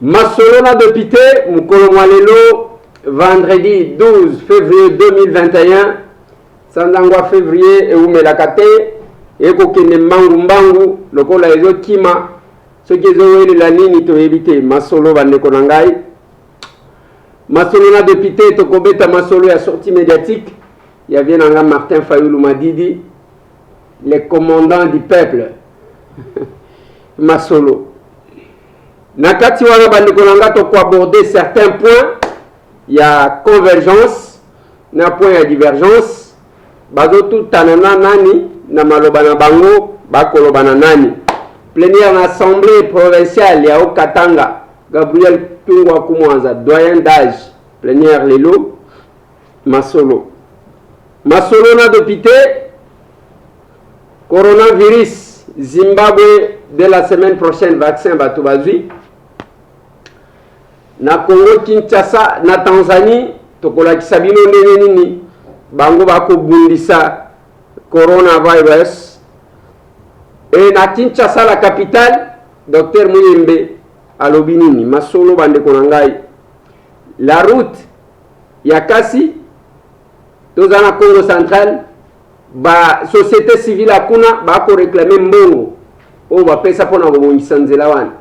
Masolona de Pité, Moukolomwalelo, vendredi 12 février 2021, Sandangwa février, et Oumelakate, et Kokene Mangu Mbangu, le Kola Ezo Kima, ce qui est la ligne to éviter, Masolo Vandekonangai. Masolona de Pité, Tokobeta Masolo a sorti médiatique, il y avait un Martin Fayoulou Madidi, les commandants du peuple, Masolo. Nakati wana bandekonanga toko aborder certains points, il y a convergence, na point il y a divergence, bazotu tanana nani, na malobana bango, bakolobana nani. Plénière en assemblée provinciale, il y a au Katanga, Gabriel Tungwa Kumwanza, doyen d'âge, plénière Lelo, Masolo. Masolo na dopité, coronavirus, Zimbabwe, dès la semaine prochaine, vaccin Batubazui. Na Congo Kinshasa, na Tanzanie, tokola kisabino nini, bango bako bundisa coronavirus. Et na Kinshasa, la capitale, Dr Muyembe, alobinini, Masolo bande konangai. La route, Yakasi, tozana Congo central, ba société civile akuna, bako réclamer mbongo. O va pesa pona kobongisa nzela wana.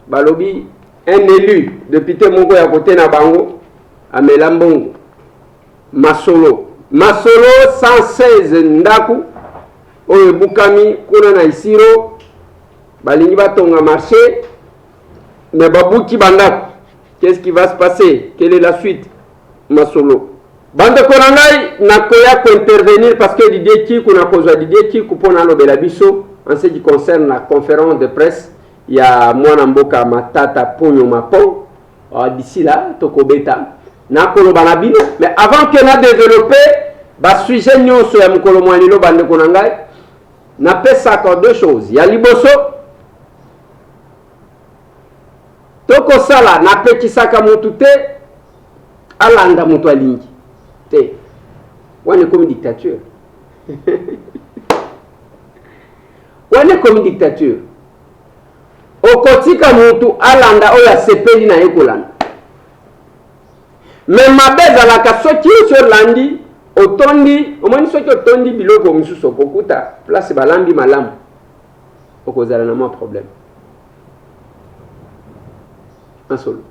Balobi un élu député moko ya côté na bango amela mbongo. Masolo 116 ndaku oyo bukami kuna na Isiro balingi batonga marché mais babuki bandaku. Qu'est-ce qui va se passer? Quelle est la suite? Masolo bande konangai na koya ko intervenir parce que Didier Kikou na kozwa Didier Kikou pona lobela biso. En ce qui concerne la conférence de presse, il y a Mwana Mboka Matata Ponyo Mapo. D'ici là, Tokobeta. Nakolo Banabino. Mais avant que n'a développé, sujet nyonso ya mukolo mwanilo bande konangai, n'a pas ça encore deux choses. Il y a Liboso. Toko sala n'a pas qui saka mutute alanda mutu alingi. Te. Wane comme dictature. On est comme dictature. Okotika mutu alanda oya sepeli na ekolanda. Mais mabeza la kasoki sur landi otondi, omoni soki otondi biloko misuso kokuta place balambi malamu. Okozala na mo problème. Un solo.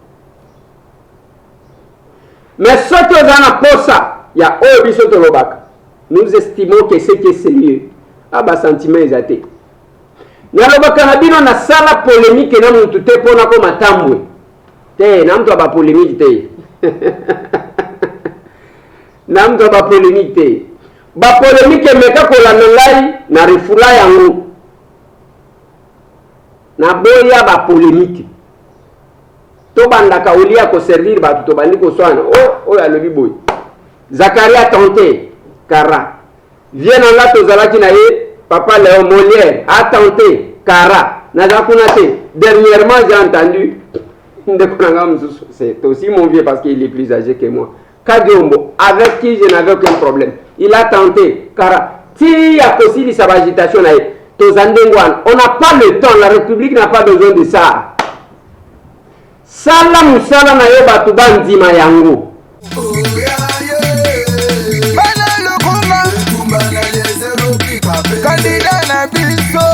Mais soki ozana posa ya oyo biso tolobaka. Nous estimons que c'est sérieux. Aba sentiment ezate. Nalobaka na bino na sala polémique na mutu te pona ko matambwe. Te na mtu aba polémique te. Na mtu aba polémique te. Ba polémique meka ko la ngai na rifula yango. Na boya ba polémique. To bandaka olia ko servir ba to bandi ko swana. Oh ya lobi boy. Zakaria tenté Kara. Viens en là tozalaki na ye. Papa Léon Molière a tenté, Kara, dernièrement j'ai entendu, c'est aussi mon vieux parce qu'il est plus âgé que moi, Kadiombo, avec qui je n'avais aucun problème, il a tenté, Kara, si il y a aussi sa agitation, on n'a pas le temps, la République n'a pas besoin de ça. Salam salam na yo batuba nzima yango. Candidat na biso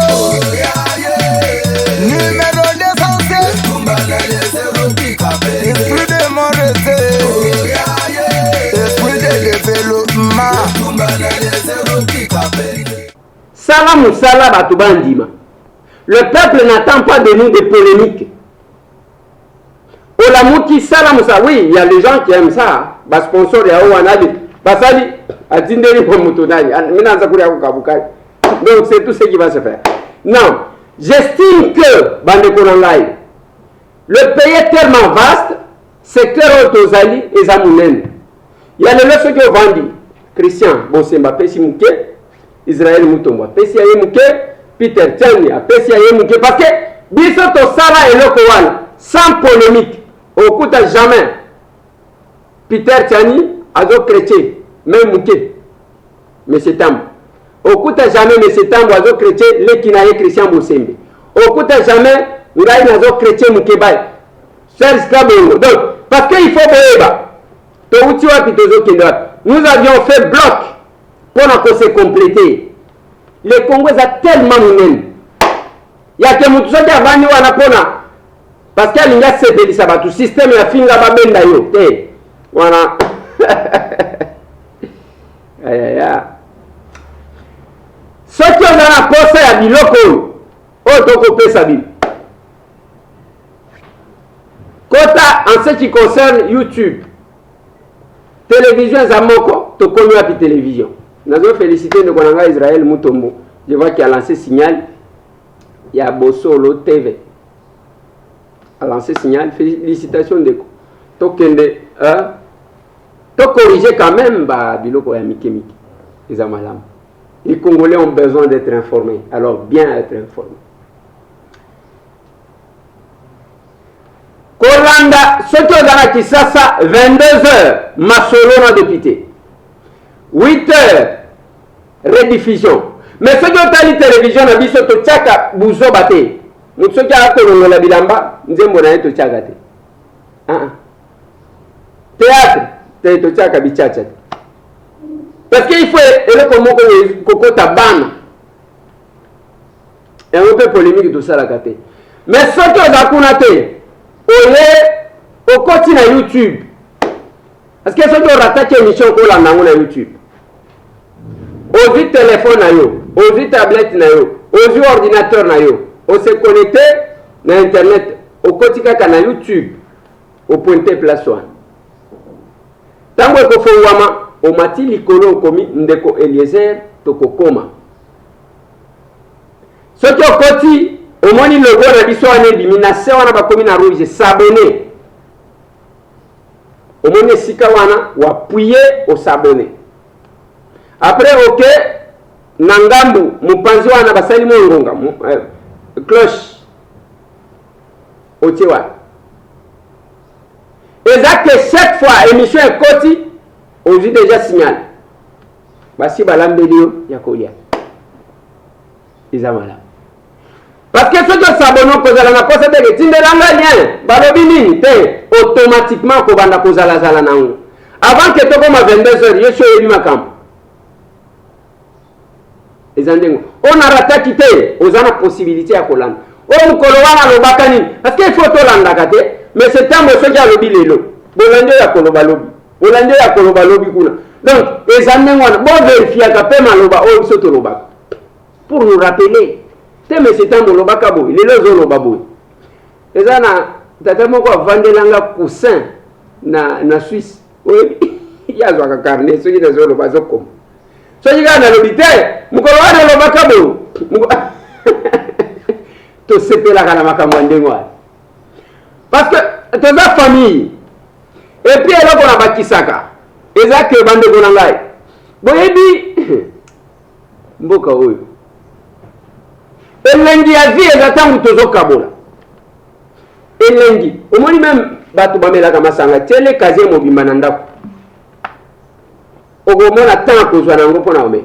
numéro d'essentiel esprit de moralité esprit de développement Salam Moussala Batubandima. Le peuple n'attend pas de nous des polémiques. Olamuki Salam Moussa, oui, il y a les gens qui aiment ça. Bas sponsor ya Ouanabi. Basali, Atinderi Pomutodani, Minazakuri Kabukari. Donc c'est tout ce qui va se faire. Non, j'estime que, Bande Korangai, le pays est tellement vaste, secteur Otozali et Zamounen. Il y a les leçons qui ont vendu. Christian, Bosemba, Pessi Mouké, Israël Moutomba, Pessi Mouké, Peter Tchania, Pessi Mouké, parce que Bissoto Sala et Lokowan, sans polémique, au coup de jamais, Peter Tchani, Azo Chrétien, même Mouké, M. Tam. Au coup de jamais, M. Tam, Azo Chrétien, les Kinaye Christian Bosembe. Au coup de jamais, Ngai Nazo Chrétien Mouké Bay. Charles Kabongo. Donc, parce qu'il faut boeba. Nous avions fait bloc pour se compléter. Les Congolais sont tellement humains. Il y a que Moutoussa qui a banni ou anapona. Parce qu'il y a ce délit ça va tout système et la fin là bas benda yo. Voilà. Aïe aïe aïe. Ce qui ont dans la poste à biloko. Oh toko pesa bi. Kota en ce qui concerne YouTube. Télévision Zamoko, to komi api télévision. Nous avons félicité le Konanga Israël Mutombo. Je vois qu'il a lancé signal. Il y a Bossolo TV. A lancé signal. Félicitations de Tokende. To corriger quand même bah biloko ya miki. Les Amalam. Les Congolais ont besoin d'être informés. Alors bien être informés. Kolanda, ce qui est dans la Kisasa, 22h, Masolo na député. 8h, rediffusion. Mais ce qui est dans la télévision, na biso to tchaka buzo bate. Mutso ki a kolongo la bilamba, nzembo na to tchaka te. Théâtre, te to tchaka bichacha. Parce qu'il faut ele komo ko tabana. Et un peu polémique tout ça la kate. Mais ce qui est dans la au côté na YouTube. Parce que ce qui est rattaché émission pour la na YouTube. Au téléphone na yo, au tablette na yo, au ordinateur na yo, on se connecter na internet au côté na YouTube. Au pointer place one. Tango ko fo wama o mati likolo komi ndeko Eliezer tokokoma. Ce qui est au côté au moni logo na biso ane bimina se wana bakomi na rouge s'abonner. Au moni sika wana wa appuyer au s'abonner. Après OK nangambu mupanzi wana basali mongonga cloche otiwa. Exact que chaque fois émission est koti aujourd'hui déjà signal. Basi balambelio ya kolia. Izamala. Parce que ceux qui s'abonnent kozala na poste de tindelanga lien balobi nini te automatiquement ko banda kozala zala nango avant que to koma 22h yeso yebi makambo ezandengo on a raté te ozana possibilité ya kolanda o mukolo wana lobaka nini parce que il faut to landa kate mais c'est temps ceux qui alobi lelo bolande ya koloba lobi bolande ya koloba lobi kuna donc ezandengo wana bon vérifier ka pe maloba o biso to lobaka pour nous rappeler. Mais c'est un moloba kabo, il est là zone babo. Et ça na tata moko vandelanga coussin na Suisse. Oui, il y a zo carnet ceux qui des zone bazo comme. Ceux qui na l'hôpital, mukolo wana loba kabo. To sepela kana makambo ndengwa. Parce que to za famille. Et puis elle a na bakisaka. Eza ke bande ko ngai. Boyebi mboka oyo. Elengi ya vie ezatangu tozo kabola. Elengi. Omoni même batu bamela kama sanga tele kaze mobimba na ndako. Ogomona tan kozwa nango pona omela.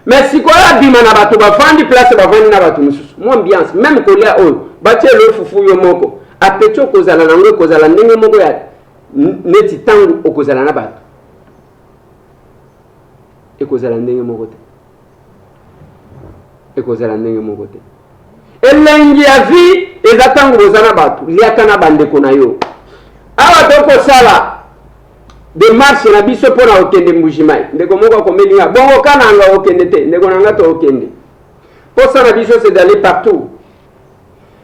Mais si kola bima na batu bafandi place bafandi na batu mususu. Mo ambiance même kolia oyo batie lo fufu yo moko. Apecho kozala nango kozala ndenge moko ya neti tangu okozala na batu. Ekozala ndenge moko te. Ekozala ndenge moko te. Elengi ya vie ezatango bozana batu liaka na bandeko na yo. Awa toko sala de marche na biso pona okende mbujimai. Ndeko moko komelinga bongo kana nga okende te. Ndeko nanga to okende. Posa na biso c'est d'aller partout.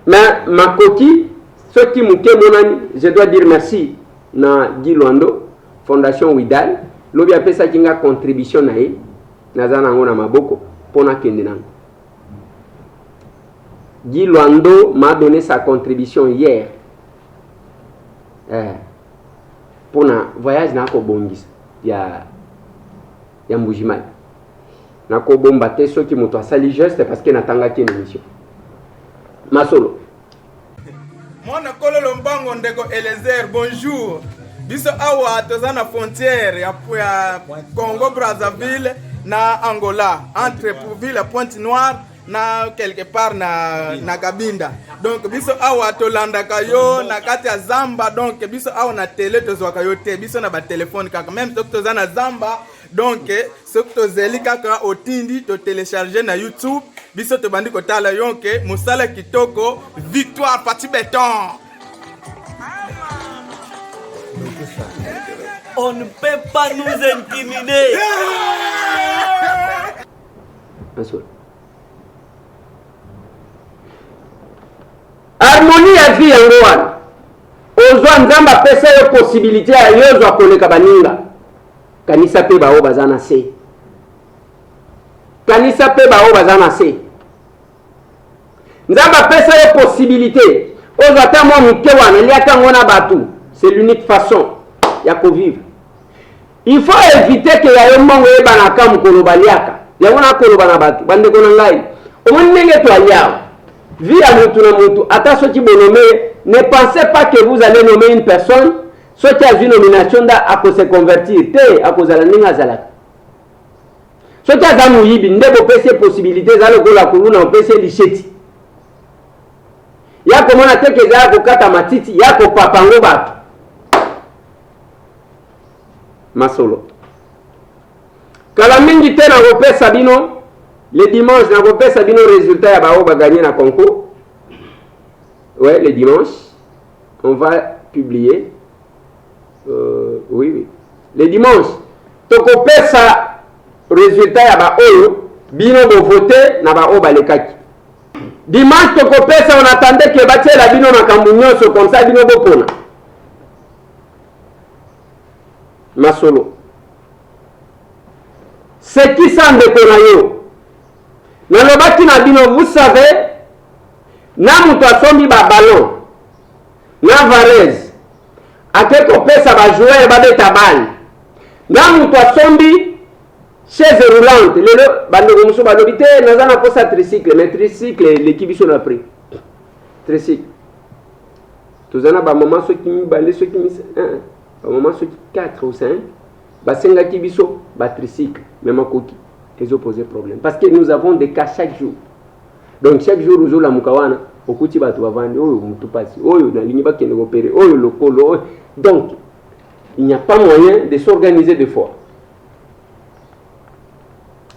Mais makoki ceux qui muke monani, je dois dire merci na Guy Luando Fondation Widal. Lobi apesa kinga contribution na ye. Nazana ngo na maboko pona kende nango. Guy Luando m'a donné sa contribution hier. Pour un voyage na Kobongis. Ya Mbujimai. Na Kobombate ceux qui m'ont sali juste parce que natanga qui une mission. Masolo. Moi na kololo mbango ndeko Eliezer, bonjour. Biso awa tozana frontière ya Congo Brazzaville na Angola entre Pouville et Pointe-Noire na quelque part na Kabinda. donc biso awa tolandaka yo na kati ya zamba, donc biso awa na télé tozwaka yo te, biso na ba téléphone kaka, même soki toza na zamba, donc soki tozeli kaka otindi to télécharger na YouTube, biso tobandi kotala yonke musala kitoko Victoire Pati Béton. On ne peut pas nous intimider. Harmonie ya vie yango wana ozwa nzamba pesa yo possibilité ya yozwa koleka baninga kanisa pe bao bazana se kanisa pe bao bazana se nzamba pesa yo possibilité ozwa ta mwa muke wana liaka ngona batu, c'est l'unique façon ya kovivre. Il faut éviter que ya yo mongo ebana ka mukolo baliaka yango na koloba na batu bande kona ngai omonenge to aliao vie à mutu na mutu ata soki bonome. Ne pensez pas que vous allez nommer une personne soit qui a une nomination à se convertir te à cause de la ninga zalaka soit qui a zamu yibi ndebo pese possibilité za le gola kuluna pese licheti ya komona te ke za kokata matiti ya ko papango batu masolo kala mingi te na kopesa bino le dimanche na kopesa bino résultat ya bao ba gagner na concours. Ouais, le dimanche, on va publier. Oui. Le dimanche, toko pesa résultat ya ba oyo bino bo voter na ba oba lekaki. Dimanche toko pesa on attendait que batie la bino makambu nyonso comme ça bino bo pona. Masolo. C'est qui s'en dékona yo. Na lobaki na bino, vous savez, na mutu asombi ba ballon na Varese akeko pesa ba joueur babeta bal na mutu asombi chaise roulante lelo bandeko musu balobi te naza na posa tricycle, mais tricycle l'équipe biso na prix tricycle tozana ba moment soki mibale soki ba moment soki 4 ou 5 basengaki biso ba tricycle mais makoki ezo poser problème parce que nous avons des cas chaque jour. Donc chaque jour nous la mukawana okuti batu bavandi oyo mutu pasi oyo na lingi bakende opérer oyo lokolo. Donc il n'y a pas moyen de s'organiser deux fois.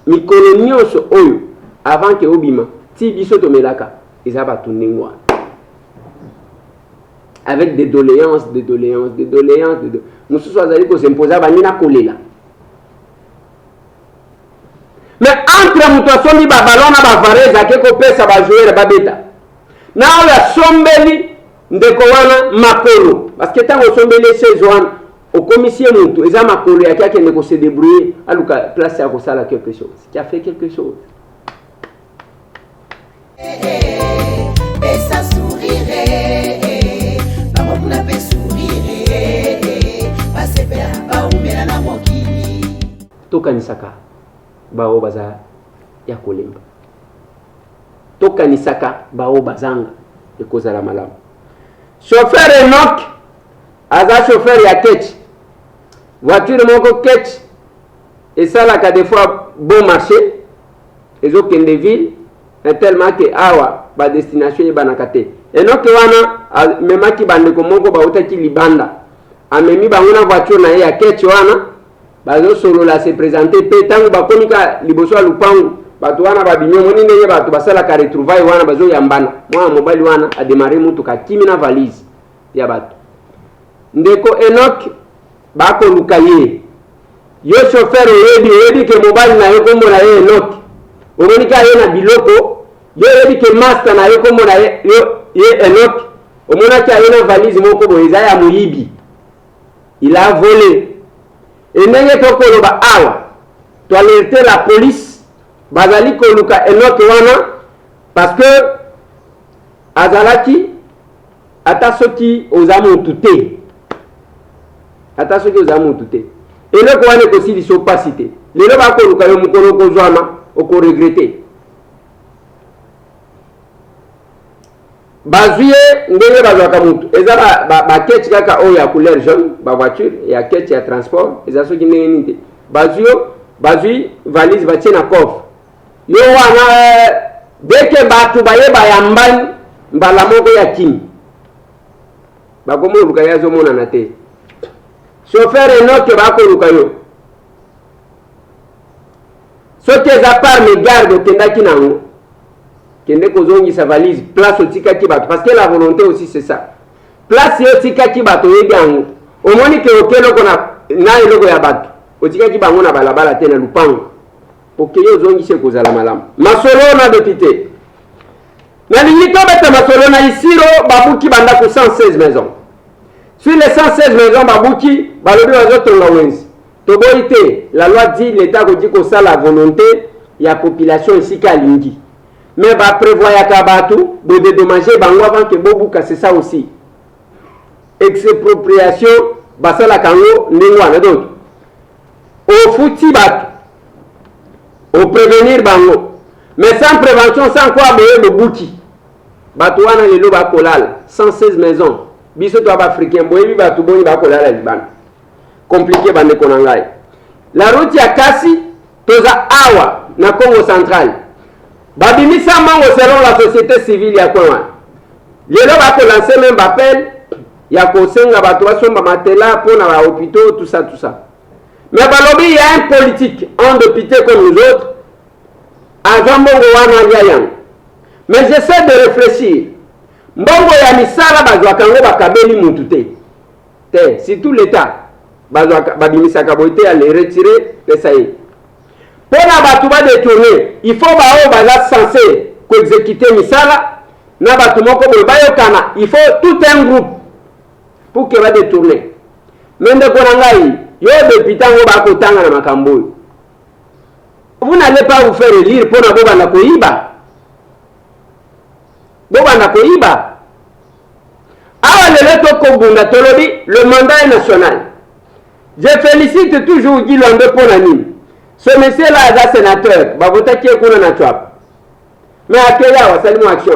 Mikolo nyonso oyo avant que obima ti biso to melaka ezaba tuningwa avec des doléances mususu azali ko s'imposer banina kolela. Mais entre mutu asombi ba ballon na ba Varese akeko pesa ba joueur babeta na oya sombeli ndeko wana makolo parce que tango sombeli saison wana au commissaire mutu eza makolo yaki akende ko se débrouiller aluka place ya ko sala quelque chose qui a fait quelque chose. Pesa sourire bango kuna pe sourire basepela ba umela na mokili tokanisaka bao baza ya kolemba tokanisaka bao bazanga ekozala malamu. Chauffeur Enoch aza chauffeur ya ketch voiture moko ketch esalaka des fois bon marché ezokende ville tellement que awa ba destination ebanaka te. Enoch wana memaki bandeko moko bautaki libanda amemi bango na voiture na ye ya ketch wana bazo solola se présenter pe tango bakonika liboso ya lupangu batu wana babinyo moni ndenge batu basala ka retrouvaille wana bazo yambana mwana mobali wana a démarrer mutuka kimi na valise ya batu ndeko Enoch bako lukaye yo chauffeur yebi ke mobali na yo kombo na ye Enoch omonika ye na biloko yo yebi ke master na yo kombo na ye Enoch omonaki ye na valise moko boyeza ya muyibi il a volé. Et ndenge tokoloba awa to alerter la police bazali koluka Enoch wana parce que azalaki ata soki ozamu tuté Enoch wana ko sili so pasité lelo ba koluka yo mukolo ko zwana oko regretter bazuye ndenge bazwaka mutu eza ba ketch kaka oyo ya couleur jaune ba voiture ya ketch ya transport eza soki ndenge nini bazui valise batie na coffre yo wana deke batu baye bayambani mbala moko ya kimi bakomoluka ye azomonana te chauffeur enoke bakoluka yo soki eza parmi garde okendaki nango kende kozongisa valise place otikaki bato parce que la volonté aussi c'est ça place yo otikaki bato oyebi yango omoni ke oke eloko na eloko ya bato otikaki bango na balabala te na lupango oke yo ozongise kozala malamu masolo na député nalingi tobeta masolo na isiro babuki bandako 116 maisons sur les 116 maisons babuki balobi bazotonga wenzi toboyi te la loi dit l'état kodit kosala la volonté ya population esika alingi mais baprévoyaka bato bodédommager bango avant que bobuka c'est ça aussi expropriation basalaka yango ndenge wana donc ofuti bato oprévenir bango mais sans prévention sans quoi boye bobuki bato wana lelo bakolala 116 maisons biso to baafricain boyebi bato boni bakolala libanda compliqué bandeko na ngai la route ya kasi toza awa na Congo central babimisa mango selon la société civile ya Congo lelo bakolancer même appel ya kosenga bato basomba matela pona ba hôpitaux tout ça mais balobi il y a un politique en député comme nous autres avant mbongo wana yayang mais j'essaie de réfléchir mbongo ya misala bazwaka ngo bakabeli mutu te si tout l'état babimisaka boite ya les retirer de ça y est pona bato ba détourner il faut bao baza censé exécuter misala na bato moko boye bayokana il faut tout un groupe pour que va détourner mais ndeko na ngai yo député ngo bakotanga na makambo oyo vous n'allez pas vous faire élire pona bobanda koyiba awa lelo tokobunda tolobi le mandat est national. Je félicite toujours Guy Lwando pour la mine. Ce monsieur-là est un sénateur. Babotaki est na chouap. Mais à Kéya, salut action.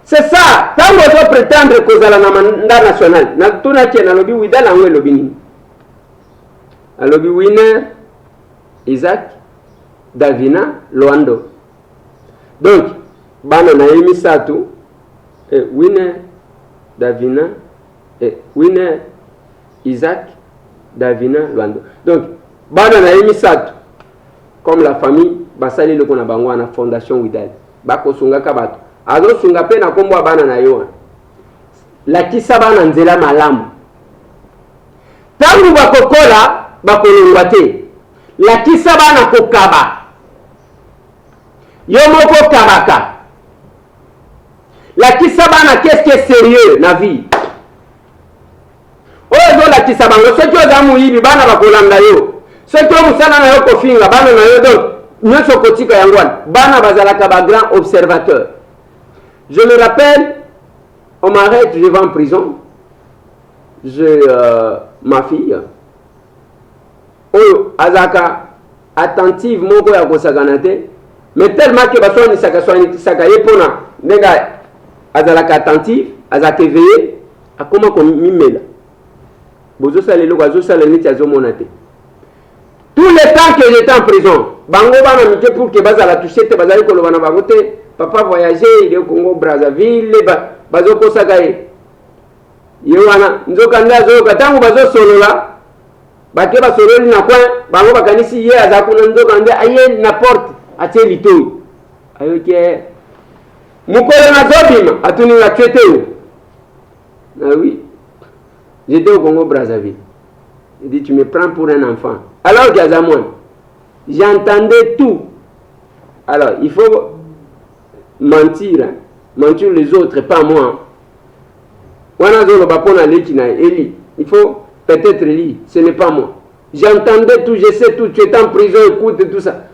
C'est ça. Quand vous allez prétendre que vous avez un mandat national, vous avez un lobby Ouida, vous avez un lobby. Un lobby winner, Isaac, Davina, Lwando. Donc, bana na yemi satu, winner, Davina, winner, Isaac, Davina, Lwando. Donc, bana na yemi satu, comme la famille, basali le kona bango na fondation Widal. Bako sunga kabato. Azo sunga pe na kombo bana na yo. La kisa bana nzela malamu. Tangu bakokola bakolongwa te. La kisa bana kokaba. Yo moko kabaka. La kisa bana qu'est-ce qui est sérieux na vie? Oyo la kisa bango soki ozamu yibi bana bakolanda yo. Soki omusana na yo kofinga bana na yo donc nyonso kotika yangwana bana bazalaka ba grand observateur. Je me rappelle, on m'arrête, je vais en prison. J'ai ma fille. Oh, azaka attentive moko ya kosaganate, mais tellement que baso ni saka yepona nega azalaka attentive, azaka éveillé, akoma ko mimela. Bozo salelo bazo saleni tiazo monate. Tout le temps que j'étais en prison, bango bana mike pour que bazala toucher te bazali ko lobana bagote, papa voyager il est au Congo Brazzaville, bazo ko sakaye. Yewana nzoka ndazo katangu bazo solola. Bake ba sololi na coin, bango bakanisi ye azakuna nzoka nde aye na porte atie litoi. Ayoke mukole na zobima atuni na tweteo. Ah oui. J'étais au Congo Brazzaville. Il dit tu me prends pour un enfant. Alors Gazamouane, j'entendais tout. Alors il faut mentir, hein? Mentir les autres, pas moi. Il faut peut-être lire, ce n'est pas moi. J'entendais tout, je sais tout, tu es en prison, écoute et tout ça.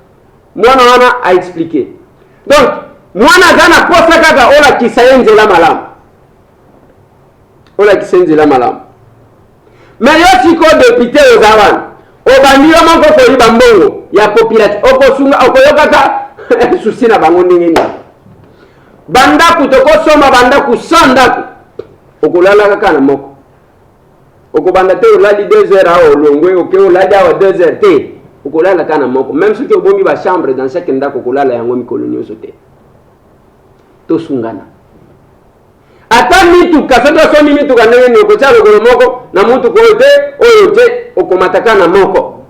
Moi, on a expliqué. Donc, moi, on a posé kaka ola kisayenze la malam. Ola kisayenze la malam. Mais yo siko député aux awan. Obandi yo manko ko riba mbongo ya population. Okosunga okoyokaka souci na bango ndenge ni. Banda kutoko soma banda kusanda okolala kaka na moko. Okobanda te olali 2 heures à olongwe, oké olali à 2 heures te. Okolala kaka na moko. Même si tu obombi ba chambre dans chaque ndako okolala yango mikolo nyoso te. To sungana. mituka soto somi mituka ndenge ni okotia lokolo moko na mutuka oyo te okomataka na moko.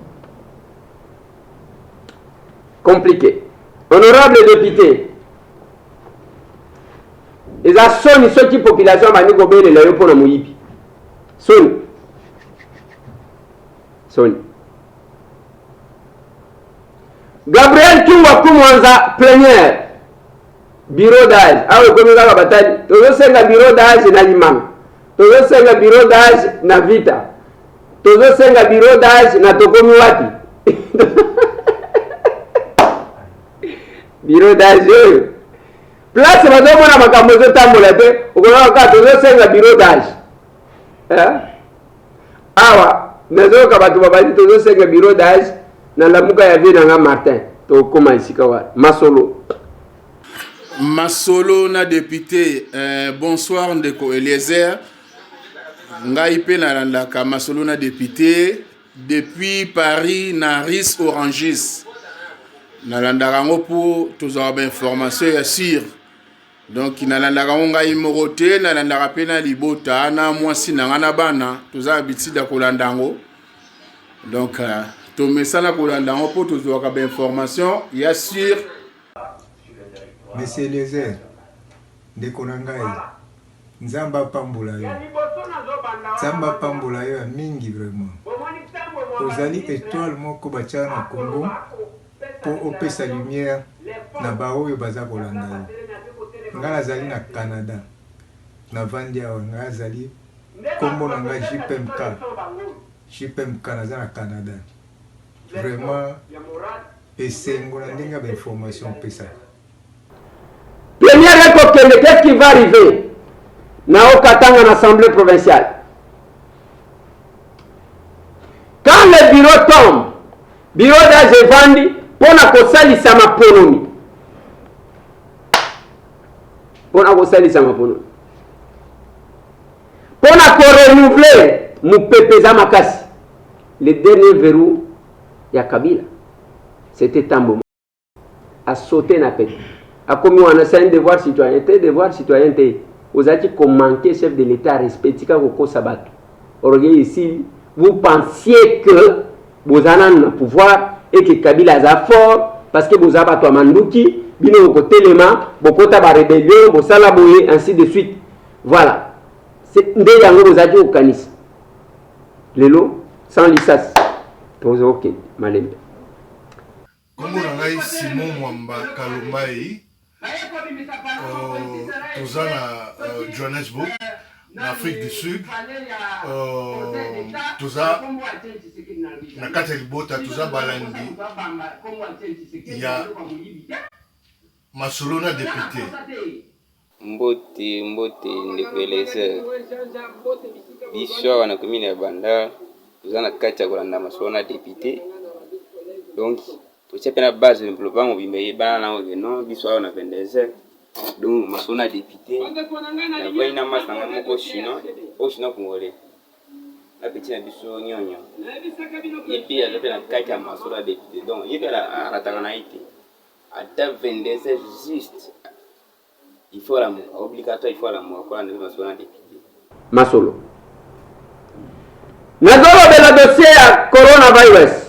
Compliqué. Honorable député, eza soni soki population bandi kobelela yo mpona moyibi. Soni. Gabriel Tumba Kumwanza plénière bureau d'âge awe komi kaka batali tozosenga bureau d'âge na Limanga, tozosenga bureau d'âge na Vita, tozosenga bureau d'âge na tokomi wapi bureau d'âge oyo place bazomona makambo ezotambola te okolaka kaka tozosenga bureau d'âge awa nazoyoka bato babandi tozosenga bureau d'âge na lamuka ya vie nanga Martin tokoma esika wana Masolo na député bonsoir ndeko Eliezer ngai pe nalandaka Masolo na député depuis Paris na RIS Orangis nalandaka ngo pour tozwa information ya sûr donc nalandaka ngo ngai moko te nalandaka pe na libota na mwasi nanga na bana toza bitida kolanda ngo donc to mesana kolanda ngo pour tozwa information ya sûr. Monsieur Eliezer, ndeko na ngai, nzamba pambula yo. Nzamba pambula yo ya mingi vraiment. Ozali étoile moko batia na Congo pour opesa lumière na baoyo baza kolanda yo. Nga nazali na Canada. Na vandi awa nga nazali kombo na ngai JPMK naza na Canada. Vraiment esengo na ndenge ba information pesa. Première époque, qu'est-ce qui va arriver dans Katanga, l'Assemblée provinciale? Quand le bureau tombe, bureau d'âge est vendu, pour que ça lisse ma ponomi. Pour que ça lisse ma ponomi. Pour que renouveler mon pépé Zamakasi. Le dernier verrou, il y a Kabila. C'était Tambo. A sauté na pète. A commis un devoir citoyenneté, vous avez manqué chef de l'État respecté au Sabat. Aujourd'hui ici, vous pensiez que vous avez le pouvoir et que Kabila est fort parce que vous avez Mandouki, bino côté l'élément, beaucoup de rébellion, vous salaboyer, ainsi de suite. Voilà. C'est des gens vous avez au canis. Les lots sans licence. Ok, malembe. Comme on a Simon Mwamba Kalumai. Toza na Johannesburg, en Afrique du Sud, toza na kati ya libota toza balandi ya Masolo na député. Mbote ndeko Eliezer biso wana komine ya Banda toza na kati ya kolanda Masolo na député donc tu sais base de développement mobimbe bana na ngeno biso na 22 donc Masolo na député na vaina masanga moko chino au chino congolais la petite na biso nyonyo et puis elle a kati ya Masolo na député donc il y a rataka na ité à 22 juste il faut la obligatoire il faut la moi quoi na Masolo na député Masolo nazolo de la dossier ya coronavirus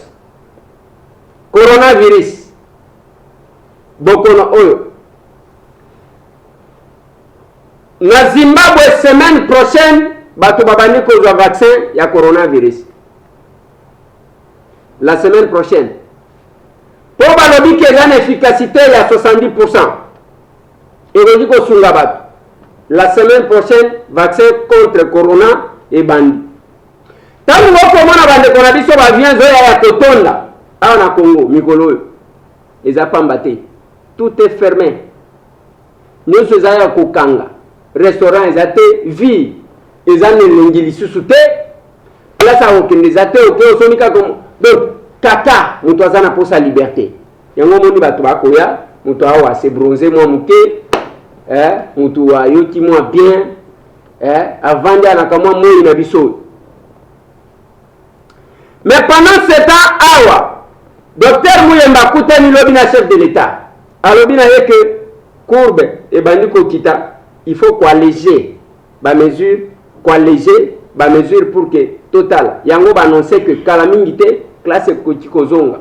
bokono oyo na Zimbabwe semaine prochaine bato babandi kozwa vaccin ya coronavirus la semaine prochaine po balobi ke eza na efficacité ya 70% ekoki kosunga bato la semaine prochaine vaccin contre corona ebandi ntango okomona bandeko na biso bavien zoya ya kotonda awa na Congo mikolo oyo eza pamba te tout est fermé nyonso eza ya kokanga restaurant eza te vie eza na elengi lisusu te place akokende eza te oke osoni kaka donc kaka moto aza na posa liberté yango moni bato bakoya moto awa ase bronze mwa moke moto ayoki mwa bien avandi anaka mwa moi na biso. Mais pendant ce temps awa Docteur Mouyemba Koutani lobina chef de l'État. Alors, que courbe et bandiko kita, il faut quoi alléger ba mesure quoi léger ba mesure pour que total yango ba annoncer que calamité classe kotikozonga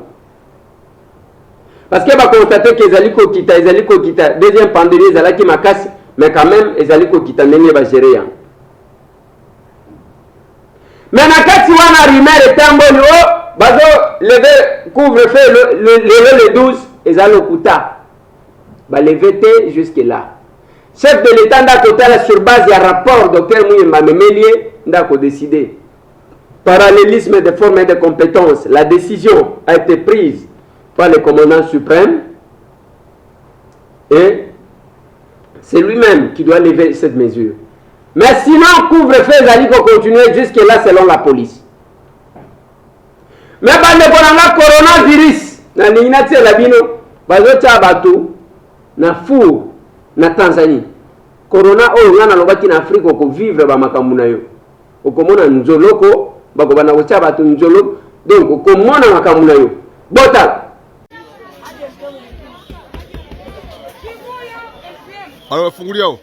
parce que ba constater que ezali kokita deuxième pandémie ezalaki makasi mais quand même ezali kokita ndenge ba gérer ya mais na kati wana rumeur etamboli bazo lever couvre-feu le 12 ezali okuta ba lever te jusque là chef de l'état ndakotala sur base ya rapport docteur Muyemba Memelie ndako décider parallélisme de formes et de compétences. La décision a été prise par le commandant suprême et c'est lui-même qui doit lever cette mesure. Mais sinon, couvre-feu ezali continuer jusque là selon la police. Mais bandeko nanga coronavirus na ninati la bino bazotia bato na four na Tanzanie. Corona oyo ngana lobaki na Afrique ko vivre ba makambo na yo. Okomona nzoloko bako bana kotia bato nzolo donc okomona makambo na yo. Bota. Alors fungulia o.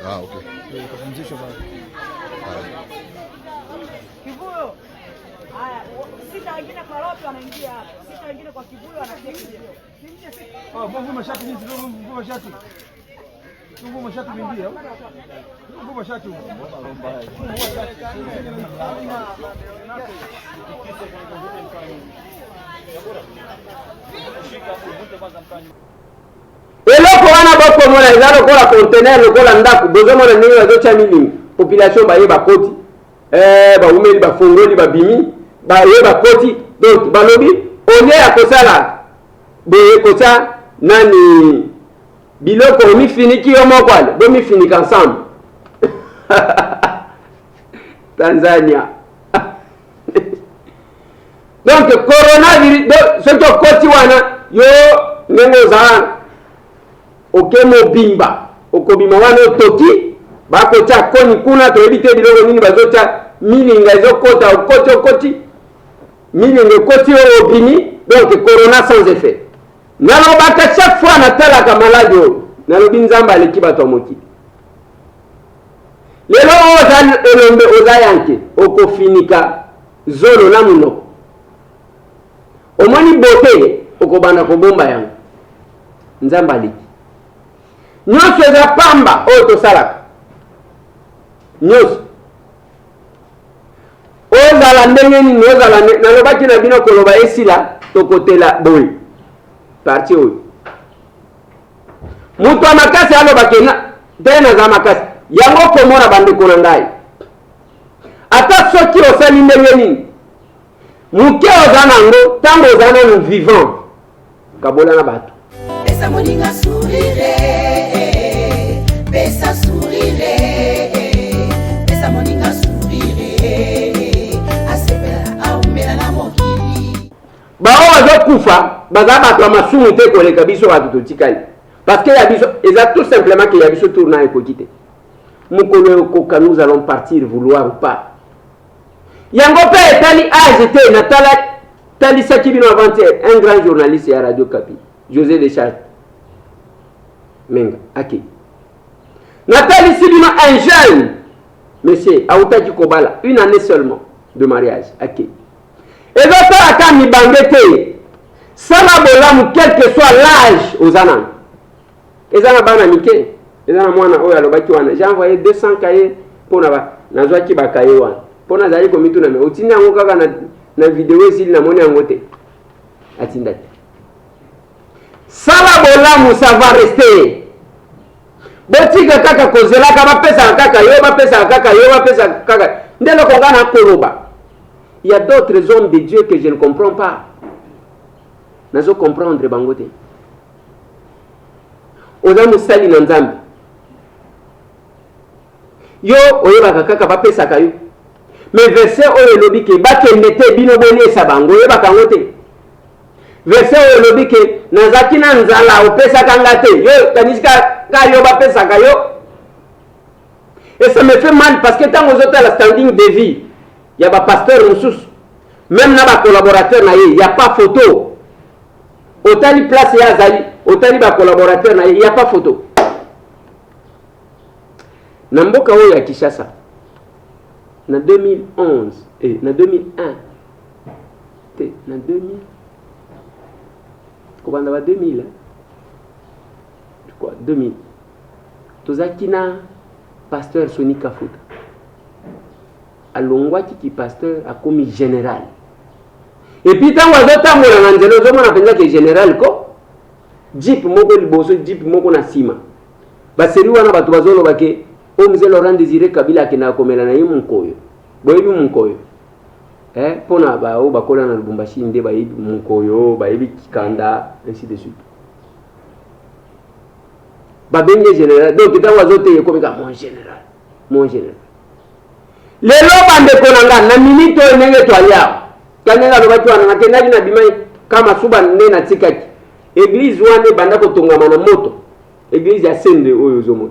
Ah, okay. Kivuyo. Haya, sita wengine kwa lote wanaingia hapa. Sita wengine kwa kivuyo wanaingia. Oh, bongo mashati hizi ndio bongo mashati. Bongo mashati mingia. Bongo mashati. eloko wana bokomona eza lokola conteneur lokola ndako bozomona ndenge bazotia mingi population baye bakoti baumeli bafongoli babimi baye bakoti donc balobi olie ya kosala boye kotia nani biloko omifiniki yo moko ale bomifinika ensemble Tanzania donc coronavirus soki okoti wana yo ndenge ozala okemo bimba okobima wana otoki bakotia koni kuna toyebi te biloko nini bazotia milinga ezokota okoti milinga ekoti oyo obimi donc corona sans effet nalobaka chaque fois natalaka maladi oyo nalobi nzambe aleki bato ya mokili lelo oyo elombe oza yanke okofinika zolo na munoko omoni bote okobanda kobomba yango nzambe aleki nyonso eza pamba oyo tosalaka nyonso ozala ndenge nini ozala nalobaki na bino koloba esila tokotela boye parti oyo moto ya makasi alobaki te naza makasi yango komona bandeko na ngai ata soki osali ndenge nini moke oza nango ntango oza nanu vivant kabola na bato pesa moninga sourire pesa sourire pesa moninga sourire asepela aumela na mokili bao bazokufa baza bato ya masumu te koleka biso bato totikali parce que ya biso eza tout simplement que ya biso tourna ekoki te mokolo ekoka nous allons partir vouloir ou pas yango mpe etali age te natala talisaki bino avant-hier un grand journaliste ya Radio Kapi José Deschartres Menga aki natalisi bino un jeune monsieur autaki kobala une année seulement de mariage aki ezosalaka mibange te sala bolamu quel que soit l'âge ozana eza na bana mike eza na mwana oyo alobaki wana j'ai envoyé 200 cahiers mpona nazwaki bakaye wana mpo nazali komituna me otindi yango kaka na video esili namoni yango te atinda te sala bolamu ça va rester botika kaka kozelaka bapesaka kaka yo bapesaka kaka nde eloko nga na koloba il y a d'autres hommes de Dieu que je ne comprends pas nazo comprendre bango te oza mosali na nzambe yo oyebaka kaka bapesaka yo. Mais verset oyo elobi ke bakende te bino boliesa bango oyebaka ngo te. Verset oyo elobi ke nazaki na nzala opesaka nga te yo tanisika ka yo bapesaka yo. Et ça me fait mal parce que tant aux autres la standing de vie, il y a des pasteurs mosusu, même na ba collaborateur na ye, il y a pas photo. Autant li place ya zali, autant li ba collaborateur na ye, il y a pas photo. Na mboka oyo ya Kinshasa, na 2011 et na 2001, na 2000, kobanda ba 2000, je crois 2000. Tozaki na pasteur Soni Kafuta. Alongwaki ki pasteur a commis général. Et puis tant que tambola na nzelo zo mona penza ke général ko jeep moko liboso jeep moko na sima. Ba seri wana batu bazolo bake o mzee Laurent Désiré Kabila kina komela na yimu nkoyo. Boyebi munkoyo. Pona ba o bakola na Lubumbashi nde ba yebi munkoyo, ba yebi Kikanda ainsi de suite. Ba benye général. Donc tant wazote yekomeka mon général. Mon général. Lelo bande konanga na minito nenge twaliao. Kanenga lobaki wana nakendaki na bimai kama suba nne na tikaki. Église wane banda kotongama na moto. Église ya Sende oyo zomo.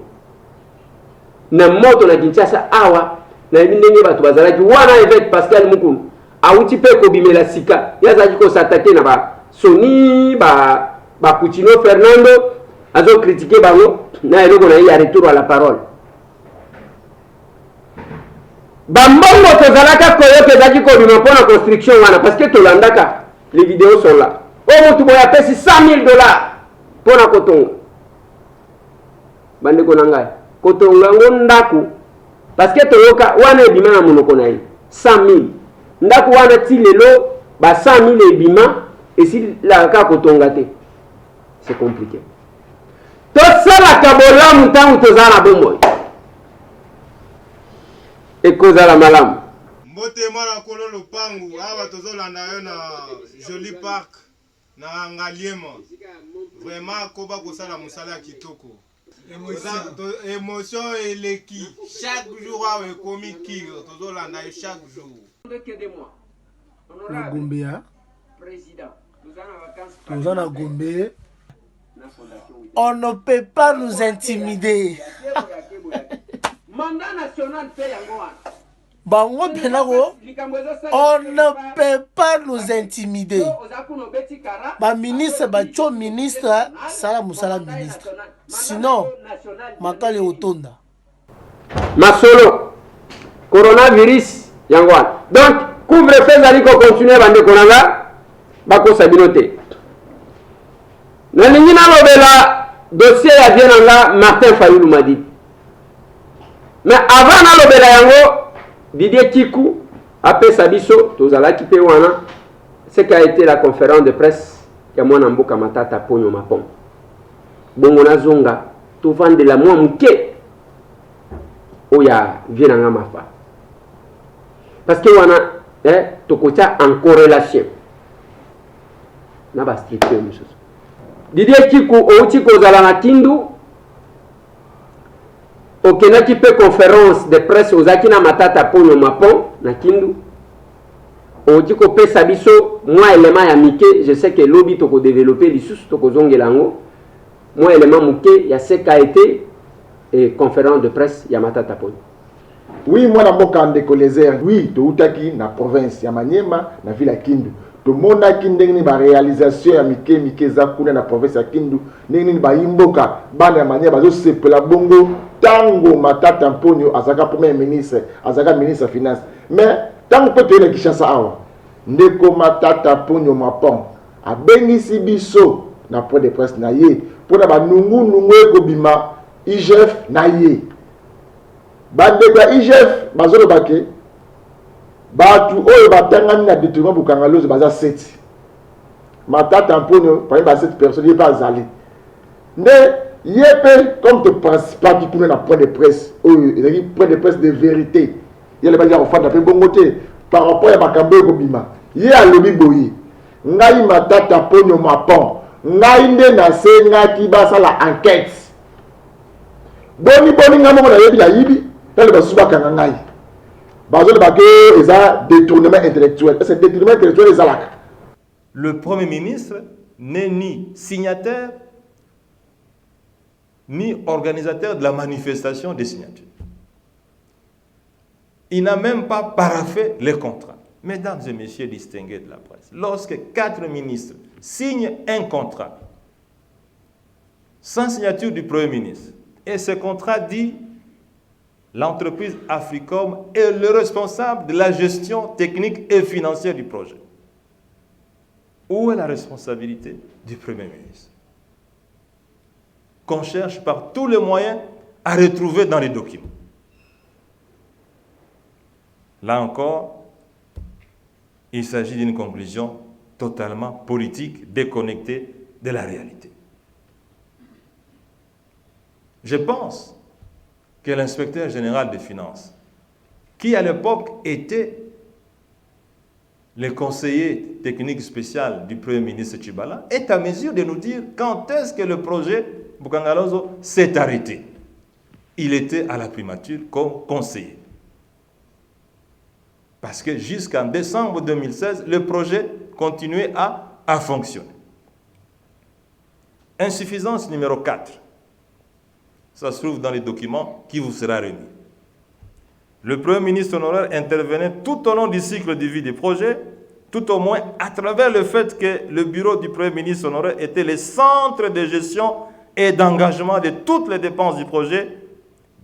Na moto na Kinshasa awa na ndenge batu bazalaki wana évêque Pascal Mukulu. Auti pe ko bimela sika. Yazaki ko s'attaquer na ba Soni ba Coutinho Fernando azo critiquer bango na eloko na ya retour à la parole. Bambongo tozalaka koyoke zaki ko bima pona construction wana parce que tolandaka les vidéos sont là. O mutu boya pesi $100,000 pona kotonga. Bande ko nangai kotonga ndaku parce que toyoka wana ebima na monoko na ye 100,000 ndaku wana ti lelo ba 100,000 ebima et si la ka kotonga te c'est compliqué. To sala kabola mutangu tozala bomboy ekozala malamu. Mbote mwana kolo lopangu awa tozolanda yo na Joli Park na Ngaliema. Vraiment koba kosala musala kitoko. Émotion eleki chaque jour awe komi kilo tozolanda yo chaque jour. Na Gombe ya tozana Gombe. On ne peut pas nous intimider. Mandat national fait yango. Bango benako, on ne peut pas nous intimider. Ba ministre, ba cho ministre, sala musala ministre. Sinon, makale otonda. Masolo, coronavirus yangwan. Donc, couvre-feu zali ko continuer bande konanga, bako sabinote. Na lingina lobela dossier ya bienanga Martin Fayulu m'a dit. Mais avant na lobela yango Didier Kikou après Sabiso tozalaki pe wana ce qui a été la conférence de presse ya mwana mboka Matata Ponyo Mapom. Bongo na zonga to vande la mwa muke oya bienanga mafa. Parce que wana tokocha en corrélation na ba structure mususu. Didier Kikou outi kozala na Kindu okenaki pe conférence de presse ozaki na Matata Ponyo Mapom na Kindu outi ko pesa biso mwa élément ya mike je sais que lobby toko développer lisusu toko zongela ngo mwa élément muke ya ce qu'a été conférence de presse ya Matata Ponyo. Oui, moi na mboka ndeko Lézère, oui, toutaki na province ya Maniema na ville ya Kindu. To mona kindengni ba réalisation ya mike za kuna na province ya Kindu ndengni ba imboka bana ya Maniema bazo sepela bongo tango Matata Ponyo azaka premier ministre azaka ministre finance mais tango peut na Kinshasa awa ndeko Matata Ponyo Mapom abengisi biso na point de presse na ye pona ba nungu ekobima IGF na ye bandeko ya IGF bazolo bake batu oyo batangami na détournement bukangalozo baza 7 Matata Ponyo parmi ba 7 personnes yepa azali nde yepe comme te participe kuna na point de presse oyo ezali point de presse de vérité yele baza ofanda pe bongote par rapport ya makambo ekobima ye alobi boyi ngai Matata Ponyo Mapom ngai nde nasengaki basala enquête boni ngambo na yebi la yibi tel basuba kanangai bazo de baké eza détournement intellectuel. C'est détournement intellectuel ezalaka. Le Premier ministre n'est ni signataire ni organisateur de la manifestation des signatures. Il n'a même pas paraphé les contrats. Mesdames et messieurs distingués de la presse, lorsque 4 ministres signent un contrat sans signature du Premier ministre, et ce contrat dit l'entreprise Africom est le responsable de la gestion technique et financière du projet. Où est la responsabilité du Premier ministre? Qu'on cherche par tous les moyens à retrouver dans les documents. Là encore, il s'agit d'une conclusion totalement politique, déconnectée de la réalité. Je pense que l'inspecteur général des finances, qui à l'époque était le conseiller technique spécial du Premier ministre Tchibala, est à mesure de nous dire quand est-ce que le projet Bukangalozo s'est arrêté. Il était à la primature comme conseiller. Parce que jusqu'en décembre 2016, le projet continuait à fonctionner. Insuffisance numéro 4. Ça se trouve dans les documents qui vous sera remis. Le Premier ministre honoraire intervenait tout au long du cycle de vie des projets, tout au moins à travers le fait que le bureau du Premier ministre honoraire était le centre de gestion et d'engagement de toutes les dépenses du projet,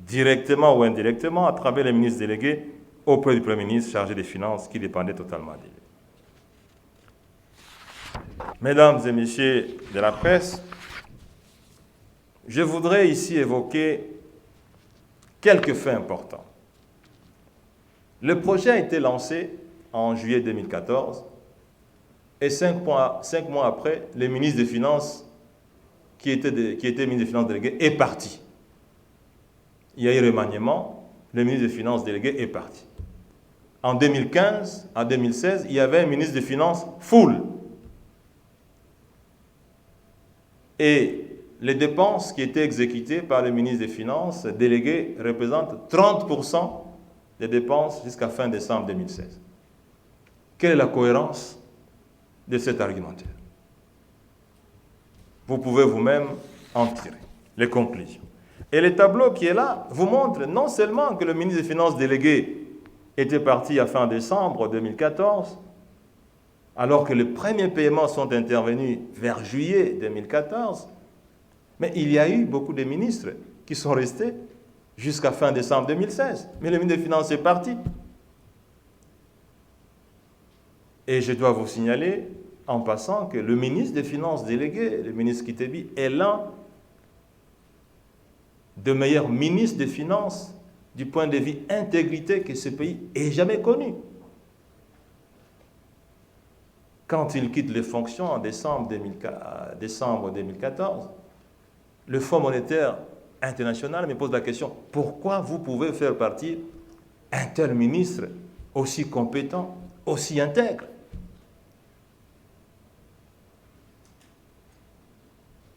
directement ou indirectement, à travers les ministres délégués auprès du Premier ministre chargé des Finances, qui dépendait totalement d'eux. Mesdames et messieurs de la presse, je voudrais ici évoquer quelques faits importants. Le projet a été lancé en juillet 2014 et 5 mois après, le ministre des Finances, qui était ministre des Finances délégué, est parti. Il y a eu remaniement, le ministre des Finances délégué est parti. En 2015, en 2016, il y avait un ministre des Finances full. Et les dépenses qui étaient exécutées par le ministre des Finances délégué représentent 30% des dépenses jusqu'à fin décembre 2016. Quelle est la cohérence de cet argumentaire? Vous pouvez vous-même en tirer les conclusions. Et le tableau qui est là vous montre non seulement que le ministre des Finances délégué était parti à fin décembre 2014, alors que les premiers paiements sont intervenus vers juillet 2014, mais il y a eu beaucoup de ministres qui sont restés jusqu'à fin décembre 2016. Mais le ministre des Finances est parti. Et je dois vous signaler, en passant, que le ministre des Finances délégué, le ministre Kitebi, est l'un des meilleurs ministres des Finances du point de vue intégrité que ce pays ait jamais connu. Quand il quitte les fonctions en décembre 2014, le Fonds monétaire international me pose la question, pourquoi vous pouvez faire partir un tel ministre aussi compétent, aussi intègre?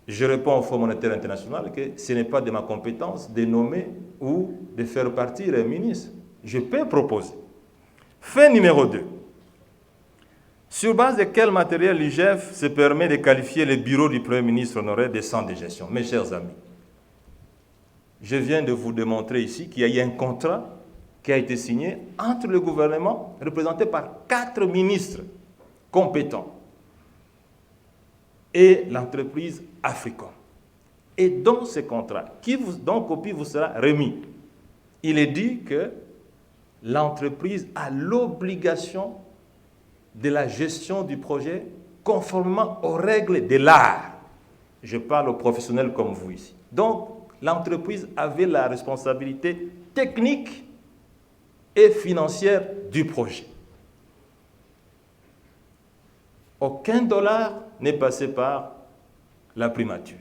Je réponds au Fonds monétaire international que ce n'est pas de ma compétence de nommer ou de faire partir un ministre. Je peux proposer. Fait numéro 2. Sur base de quel matériel l'IGF se permet de qualifier le bureau du Premier ministre honoraire de centre de gestion? Mes chers amis, je viens de vous démontrer ici qu'il y a eu un contrat qui a été signé entre le gouvernement, représenté par 4 ministres compétents, et l'entreprise Africom. Et dans ce contrat, dont copie vous sera remis, il est dit que l'entreprise a l'obligation de la gestion du projet conformément aux règles de l'art. Je parle aux professionnels comme vous ici. Donc, l'entreprise avait la responsabilité technique et financière du projet. Aucun dollar n'est passé par la primature.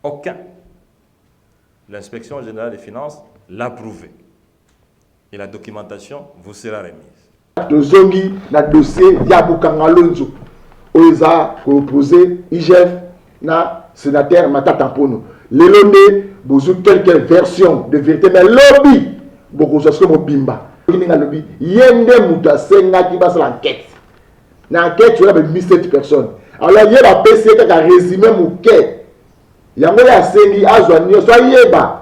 Aucun. L'inspection générale des finances l'a prouvé. Et la documentation vous sera remise. Tozongi na dossier ya Bukangalonzo oza proposé IGF na sénateur Matata Mpono. Lelonde bozu quelques versions de vérité mais lobby bokozwa mobimba ninga lobi yende mutu asengaki basala enquête na enquête tu as 17 personnes alors il y a PC qui a résumé muke yango ya sengi azwa nyonso ayeba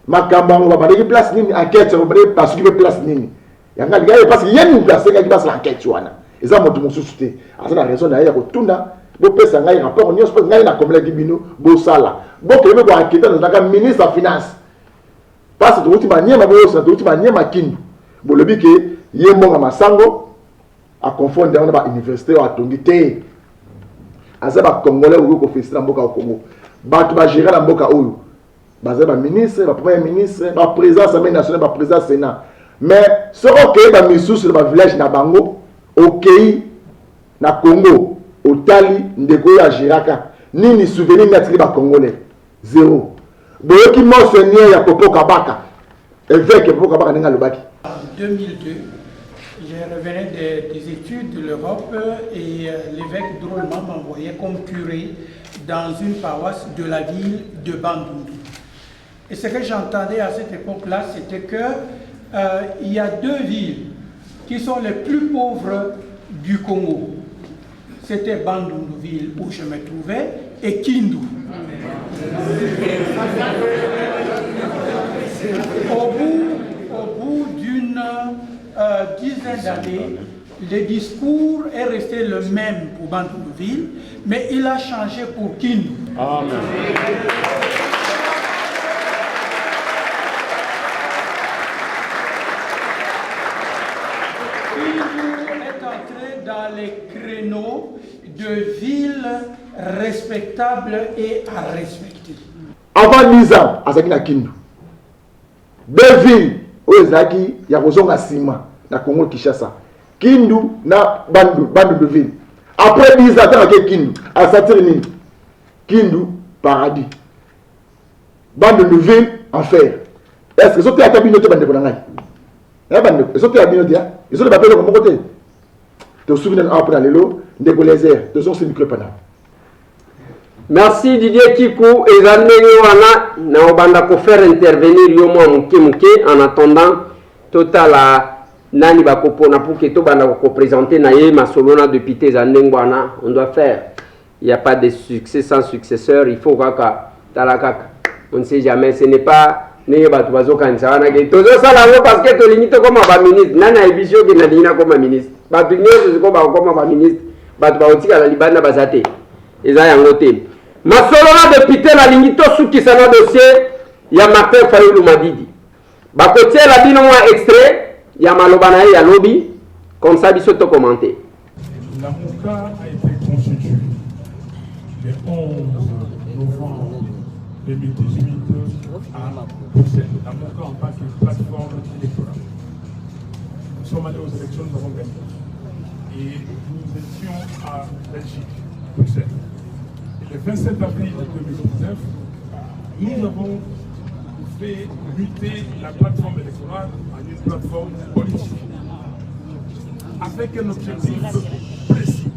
makambo ngo babaki place nini enquête ngo babaki parce que place nini yanga liga parce que yeni mutu asengaki basala enquête wana eza motu mosusu te asa na raison na ya kotunda bopesa ngai rapport nyonso parce ngai na komela kibino bosala bokelebe ko enquête na ministre de finance parce que tu maniema bosa tu maniema kindu bolobi ke yemonga masango a confondre na ba université wa tongi te aza ba congolais ou ko fesira mboka au Congo batu ba gérer la mboka oyo baza ba ministre ba premier ministre ba président assemblée nationale ba président sénat mais soko ke ba misusu ba village na bango okei na Congo otali ndeko ya giraka nini souvenir natili ba congolais zéro boyoki monseigneur ya Popo Kabaka évêque Popo Kabaka ninga lobaki. En 2002, je revenais des études de l'Europe et l'évêque drôlement m'envoyait comme curé dans une paroisse de la ville de Bandundu. Et ce que j'entendais à cette époque-là, c'était qu'il y a deux villes qui sont les plus pauvres du Congo. C'était Bandundu ville où je me trouvais et Kindu. Au bout d'une dizaine d'années, le discours est resté le même pour Bandundu-Ville, mais il a changé pour Kindu. Amen. Kindu est entré dans les créneaux de villes respectables et à respecter. Avant 10 ans, à Zakina Kindu, deux villes où Zaki y a besoin de Sima, na Congo Kinshasa, Kindu na Bandundu-Ville. Après 10 ans, à Kindu, à Saturnin, Kindu, paradis. Bandundu-Ville, enfer. Est-ce que vous avez un de Bandundu-Ville? Est-ce que vous avez un de ils ont des papiers de mon côté. Tu te souviens après les lots, des Golézers, de son micro-panel. Merci Didier Kikou et Zandenyoana na obanda ko faire intervenir yo mwa muke en attendant total nani ba kopona pour que to banda ko présenter na ye masolona depuis tes Zandengwana on doit faire il y a pas de succès sans successeur il faut kaka talakaka on ne sait jamais ce n'est pas ne ba to bazo kanisa wana ke tozo sala ngo parce que to limite comme ba ministre nana ebisho ke na dina comme ministre ba tunyo ko ba comme ba ministre ba to ba otika la libana bazate eza yango te Masolona député la limito soukisa na dossier ya Martin Fayulu Madidi. Bakotie la bino mwa extrait ya malobana ya lobby comme ça biso to commenter. La MOUCA a été constituée le 11 novembre 2018 à Bruxelles. La MOUCA en tant que plateforme électorale. Nous sommes allés aux élections, nous avons gagné. Et nous étions à Belgique, Bruxelles. Le 27 avril 2019, nous avons fait muter la plateforme électorale en une plateforme politique avec un objectif précis,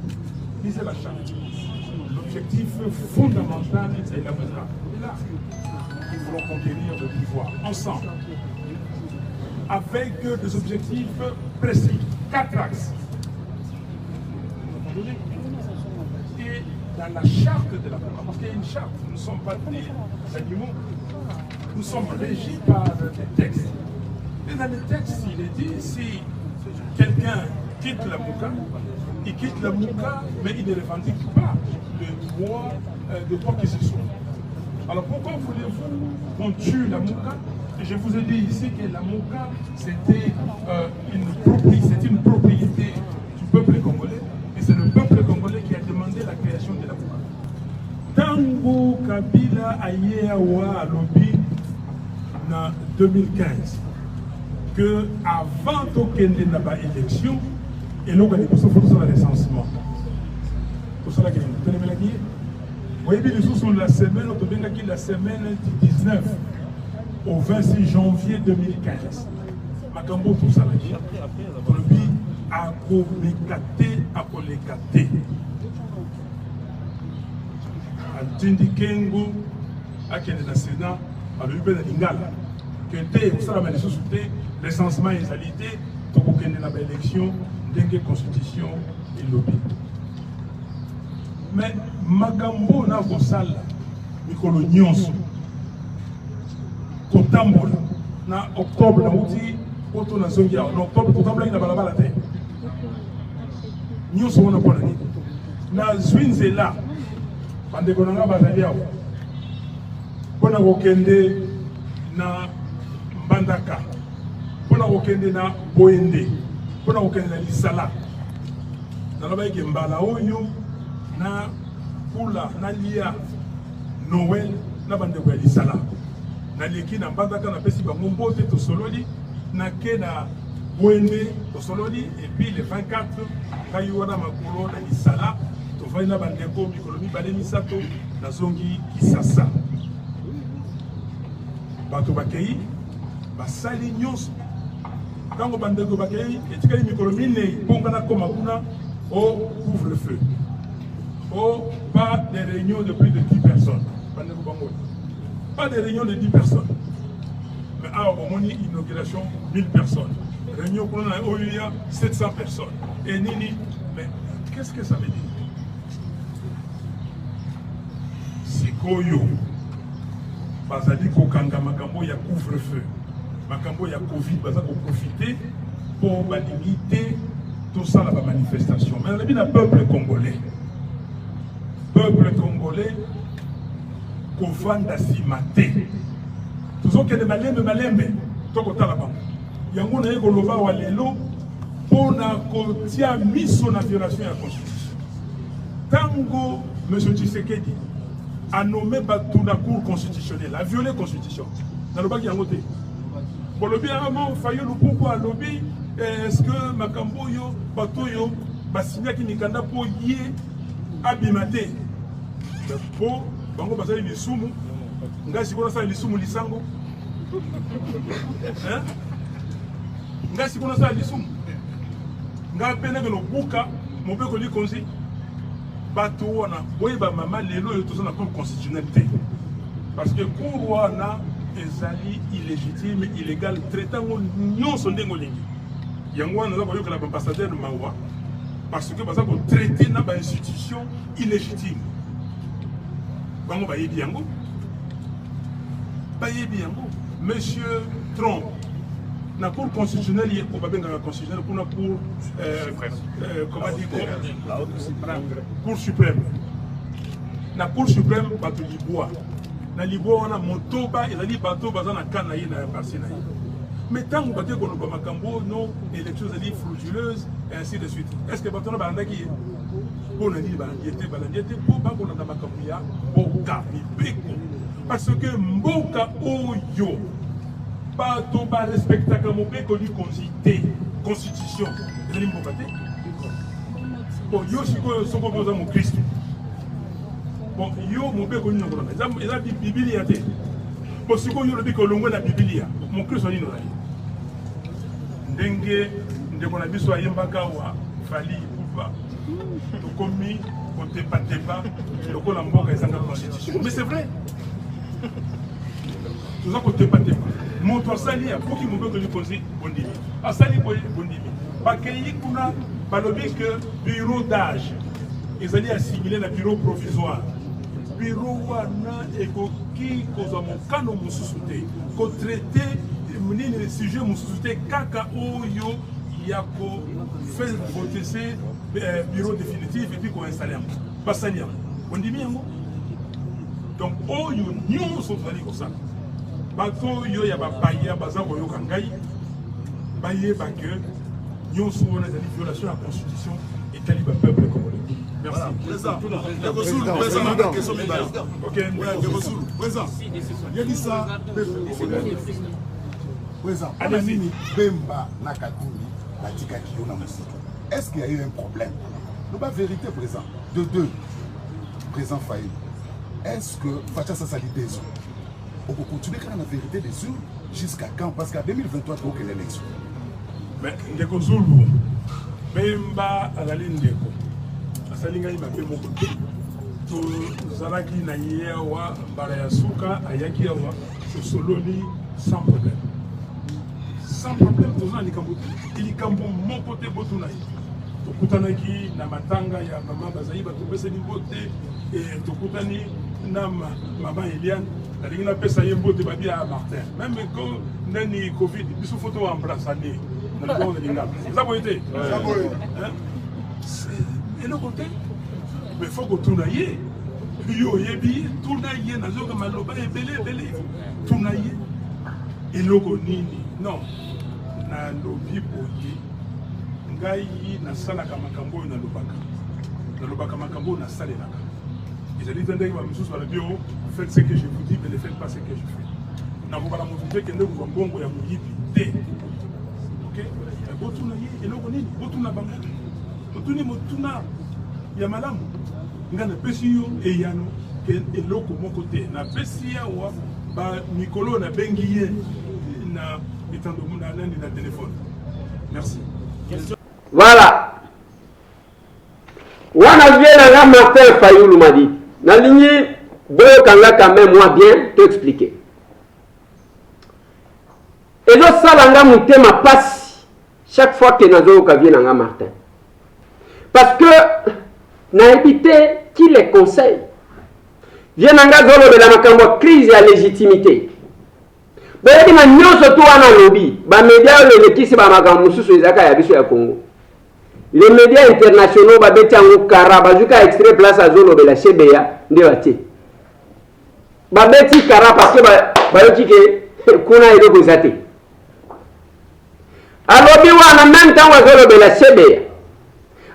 disait la charte. L'objectif fondamental est la MOUCA. Et là, nous voulons conquérir le pouvoir ensemble avec des objectifs précis, 4 axes. Et dans la charte de la MOUCA, parce qu'il y a une charte, nous ne sommes pas des animaux, nous sommes régis par des textes. Et dans les textes, il est dit, si quelqu'un quitte la MOUCA, il quitte la MOUCA, mais il ne revendique pas le droit de quoi que ce soit. Alors pourquoi voulez-vous qu'on tue la MOUCA? Je vous ai dit ici que la MOUCA, c'était une propriété du peuple congolais, et c'est le peuple congolais qui a demandé la création de la MOUCA. Tango Kabila Ayeawa Alobi en 2015, que avant d'aucune élection, et nous avons fait le recensement. Pour cela que nous avons fait les sous sont la semaine, la semaine du 19 au 26 janvier 2015. Makambo pour ça, le a collecté. Antindi Kengo, à qui est le Sénat, à l'UB de Lingala, te osalama lisusu te recensement ezali te tokokende na baélection ndenge constitution elobi. Mais makambo na kosala mikolo nyonso kotambola na octobre na uti oto na zongi awa na octobre totambolaki na balabala te nyonso wana mpona nini na zwi nzela bandeko na nga bazali awa mpona kokende na Mbandaka, mpona kokende na Boyende, mpona kokende na Lisala. Nalobaki mbala oyo na kula na lia Noël na bandeko ya Lisala. Naleki na Mbandaka na pesi bango mbote tosololi na ke na Boyende tosololi et puis le 24 kayi wana makolo na Lisala tovali na bandeko mikolo mibale misato na zongi Kisasa. Bato bakei basali nyonso tango bandeko bakei etikali mikolo minei bonga na koma kuna au couvre-feu. Oh, pas des réunions de plus de 10 personnes. Pas des réunions de 10 personnes. Mais au moins inauguration 1000 personnes. Réunion pour nous, il y a 700 personnes. Et nini, mais qu'est-ce que ça veut dire? Sikoyo. Bazali kokanga makambo ya couvre-feu. Makambo ya Covid, bazali profiter pour limiter tout ça la manifestation. Mais on a dit le peuple congolais. Peuple congolais kovanda simate. Toujours que les malembe tokota la banque. Yango na yeko lova wa lelo pona kotia miso na violation ya constitution. Tango monsieur Tshisekedi a nommé Batou la cour constitutionnelle, a violé la constitution. Dans le bac yango te. Pour le bien avant fayo le pourquoi lobby est-ce que makambo yo bato yo basinya ki mikanda po yé abimate. Po bango basali lisumu ngasi kona sala lisumu lisango. Hein? Ngasi kona sala lisumu. Nga pene que no buka mo be ko li konzi. Bato wana boyeba mama lelo yo tozana comme constitutionnalité. Parce que cour wana ezali illégitime, illégal, traitant nyonso ndengo lingi. Yango wana za koyoka na ambassadeur mawa parce que baza ko traiter na ba institution illégitime. Bango bayebi yango. Bayebi yango. Monsieur Trump na cour constitutionnelle il faut pas bien la constitutionnelle pour la cour comment dire cour suprême. Na cour suprême bato liboa. Na liboa wana motoba ezali bato baza na kana ye na parti na ye. Mais tant que bato ko no makambo non élections ali frauduleuse et ainsi de suite. Est-ce que bato na bandaki pour na ni balandiete pour ba ko na makambo ya mboka mibeko parce que mboka oyo bato ba respectaka mobeko li constitution ezali mboka te. Bon yo siko soko boza mo Christ. Bon, yo mobeko ni ngona. Eza Biblia te. Bon siko yo lobi ko longwe na Biblia. Mon Christ ni nona. Ndenge ndeko na biso ayembaka wa fali kupa. To komi konte patepa lokola mboka ezanga constitution. Mais c'est vrai. Tout ça konte patepa. Moto asali ya poki mobeko ni konzi bondimi. Asali bondimi. Bakei kuna balobi que bureau d'âge ezali assimilé na bureau provisoire. Bureau wana ekoki kozwa mokano mosusu te kotraite munini le sujet mosusu te kaka oyo ya ko faire voter ce bureau définitif et puis ko installer yango basali yango ondimi yango donc oyo nyonso tozali kosala bato oyo ya bapaya baza koyoka ngai bayeba ke nyonso wana ezali violation ya constitution etali bapeuple congolais. Merci. Président, est-ce qu'il y a eu un problème? Non, pas vérité, président. De deux, président Faye, est-ce que Fachassa Sali des urnes? On peut continuer quand la vérité des urnes jusqu'à quand? Parce qu'à 2023, il faut que l'élection. Mais Ndeko Zulu, Bemba Azali Ndeko. Salinga ibape moko to zalaki na yewa mbara ya suka ayaki yawa sololi sans problème. sans problème tozana likambo likambo moko te botuna ye tokutanaki na matanga ya mama bazali batopeseli mbote tokutani na mama Eliane nalingi napesa ye mbote babi ya Martin même ko nani covid biso photo wa embrassane na likambo na lingaba eza boye te eloko te mais faut kotuna ye yo yebi tuna ye nazoka maloba ebele tuna ye eloko nini non na lobi boye ngai nasalaka makambo oyo nalobaka makambo oyo nasalelaka ezali te ndenge bamisusu balobi o faites ce que je vous dis mais ne faites pas ce que je fais nakoka na motu te kende kozwa mbongo ya moyibi te ok botuna ye eloko nini botuna bango motuni motuna ya malamu nga napesi yo eyano eloko moko te napesi yawa mikolo na bengi ye na etando na nani na téléphone. Merci. Voilà. Wana vient là Martin Fayoulou m'a dit. Na ligne boyo kanga quand même moi bien t'expliquer. Et donc ça langa mutema passe chaque fois que nazo ka vient nga Martin. Parce que na évité qui les conseille. Vient nga zolo de la makambo crise ya légitimité. Bayadi ma nyonso to wana lobby ba média le lekisi ba makambo mususu ezaka ya biso ya Congo. Les médias internationaux ba beti ango kara bazuka extrait place à zolo de la CBA nde bati. Ba beti kara parce que ba yoki ke kuna ile kozate. Alors bi wana même temps wa zolo de la CBA.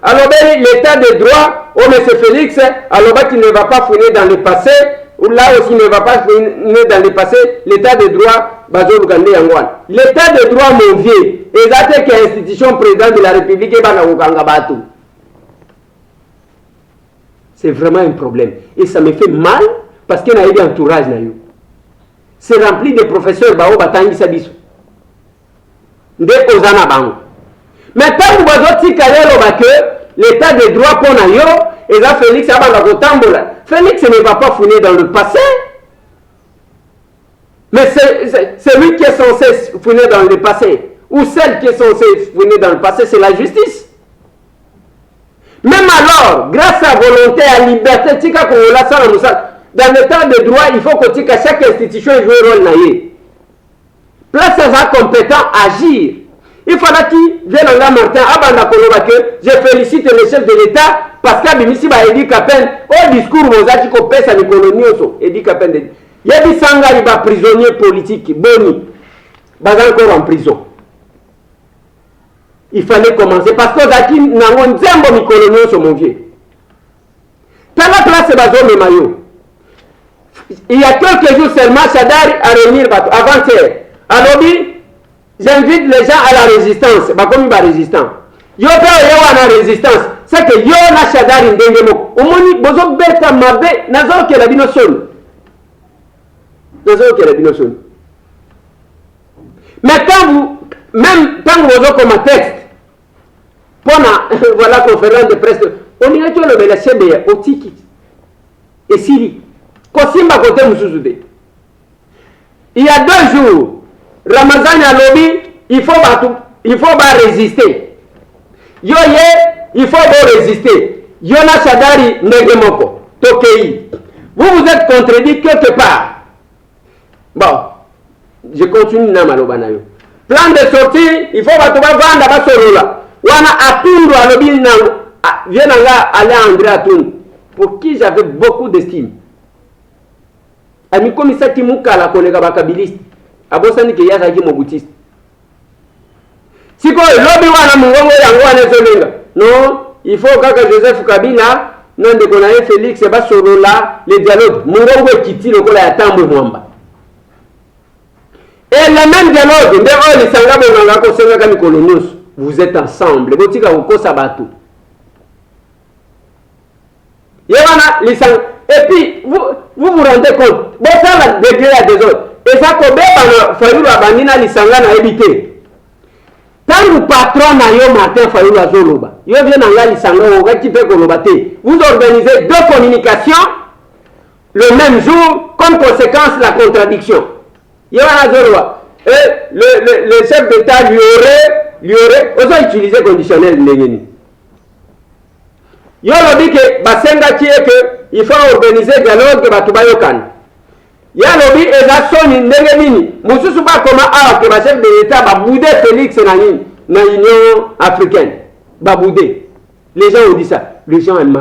Alors l'état de droit, oh M. Félix, alors qu'il ne va pas fouiner dans le passé, ou là aussi ne va pas fouiner dans le passé, l'état de droit, l'état de droit, mon vieux, exact que l'institution présidente de la République est Banaoukangabatou. C'est vraiment un problème. Et ça me fait mal parce qu'il y a eu un entourage. C'est rempli de professeurs Bao Batangi Sabiso. De Ozana Bango. Mais tant que vous avez que l'état de droit pour Nayo, et là Félix Abalagotambola. Félix ne va pas fouiner dans le passé. Mais c'est lui qui est censé fouiner dans le passé. Ou celle qui est censée fouiner dans le passé, c'est la justice. Même alors, grâce à volonté, à liberté, dans l'état de droit, il faut que chaque institution joue un rôle naïe. Place à sa compétent agir. Il faudra qu'il vienne en Martin, je félicite le chef de l'État parce qu'il y a dit Kapen, au discours, vous avez dit qu'on pèse à l'économie, il dit Kapen, il y a dit Sanga, il va prisonnier politique, Boni, il va encore en prison. Il fallait commencer parce que Zaki n'a pas de l'économie sur mon vieux. Dans la place, c'est Mayo. Il y a quelques jours seulement, Chadari a remis avant-hier. Alors, j'invite les gens à la résistance. Comme il va résistant. Yo pe yo na résistance. C'est que yo na Chadari ndengemo. Omoni bozo beta mabe nazo ke la binoson. Nazo ke la binoson. Mais quand vous comme un texte pour voilà conférence de presse, on y a tout le CBA au tiki. Et Siri. Kosimba côté Moussouzoudé. Il y a 2 jours. Ramazan a lobby, il faut résister. Yo il faut résister. Yona Chadari Negemoko, Tokei. Vous êtes contredit quelque part. Bon, je continue na malobanayo. Plan de sortie, il faut vendre à Sorola. Wana Atundu a lobby vient aller à André Atundu, pour qui j'avais beaucoup d'estime. Ami komisa Timuka la kolega bakabiliste. Abosani ke yasa ki mobutiste. Siko lobby wana mungongo yango wana zolenga. Non, il faut que Joseph Kabila non de konaye Félix ba solola le dialogue mungongo ekiti lokola ya tambo mwamba. Et le même dialogue nde oli sanga bonanga ko senga kami kolonios. Vous êtes ensemble. Botika ko sabato. Yéwana lisang et puis vous vous rendez compte. Bon ça la degré à des autres. Et ça, quand Fayoulou Abandina Lisanga n'a évité. Quand le patron n'a eu Martin Fayoulou Azoloba, il vient en Lisanga, vous organisez 2 communications le même jour, comme conséquence la contradiction. Il y a Azoloba. Et le chef d'État lui aurait osé utiliser conditionnel ndengeni. Yo lobi que basenga qui est que il faut organiser dialogue batu bayokan. Ya lobi eza soni ndengeni mususu ba koma awa que ba chef de l'État ba boudé Félix na Union africaine. Ba boudé. Les gens ont dit ça. Les gens aiment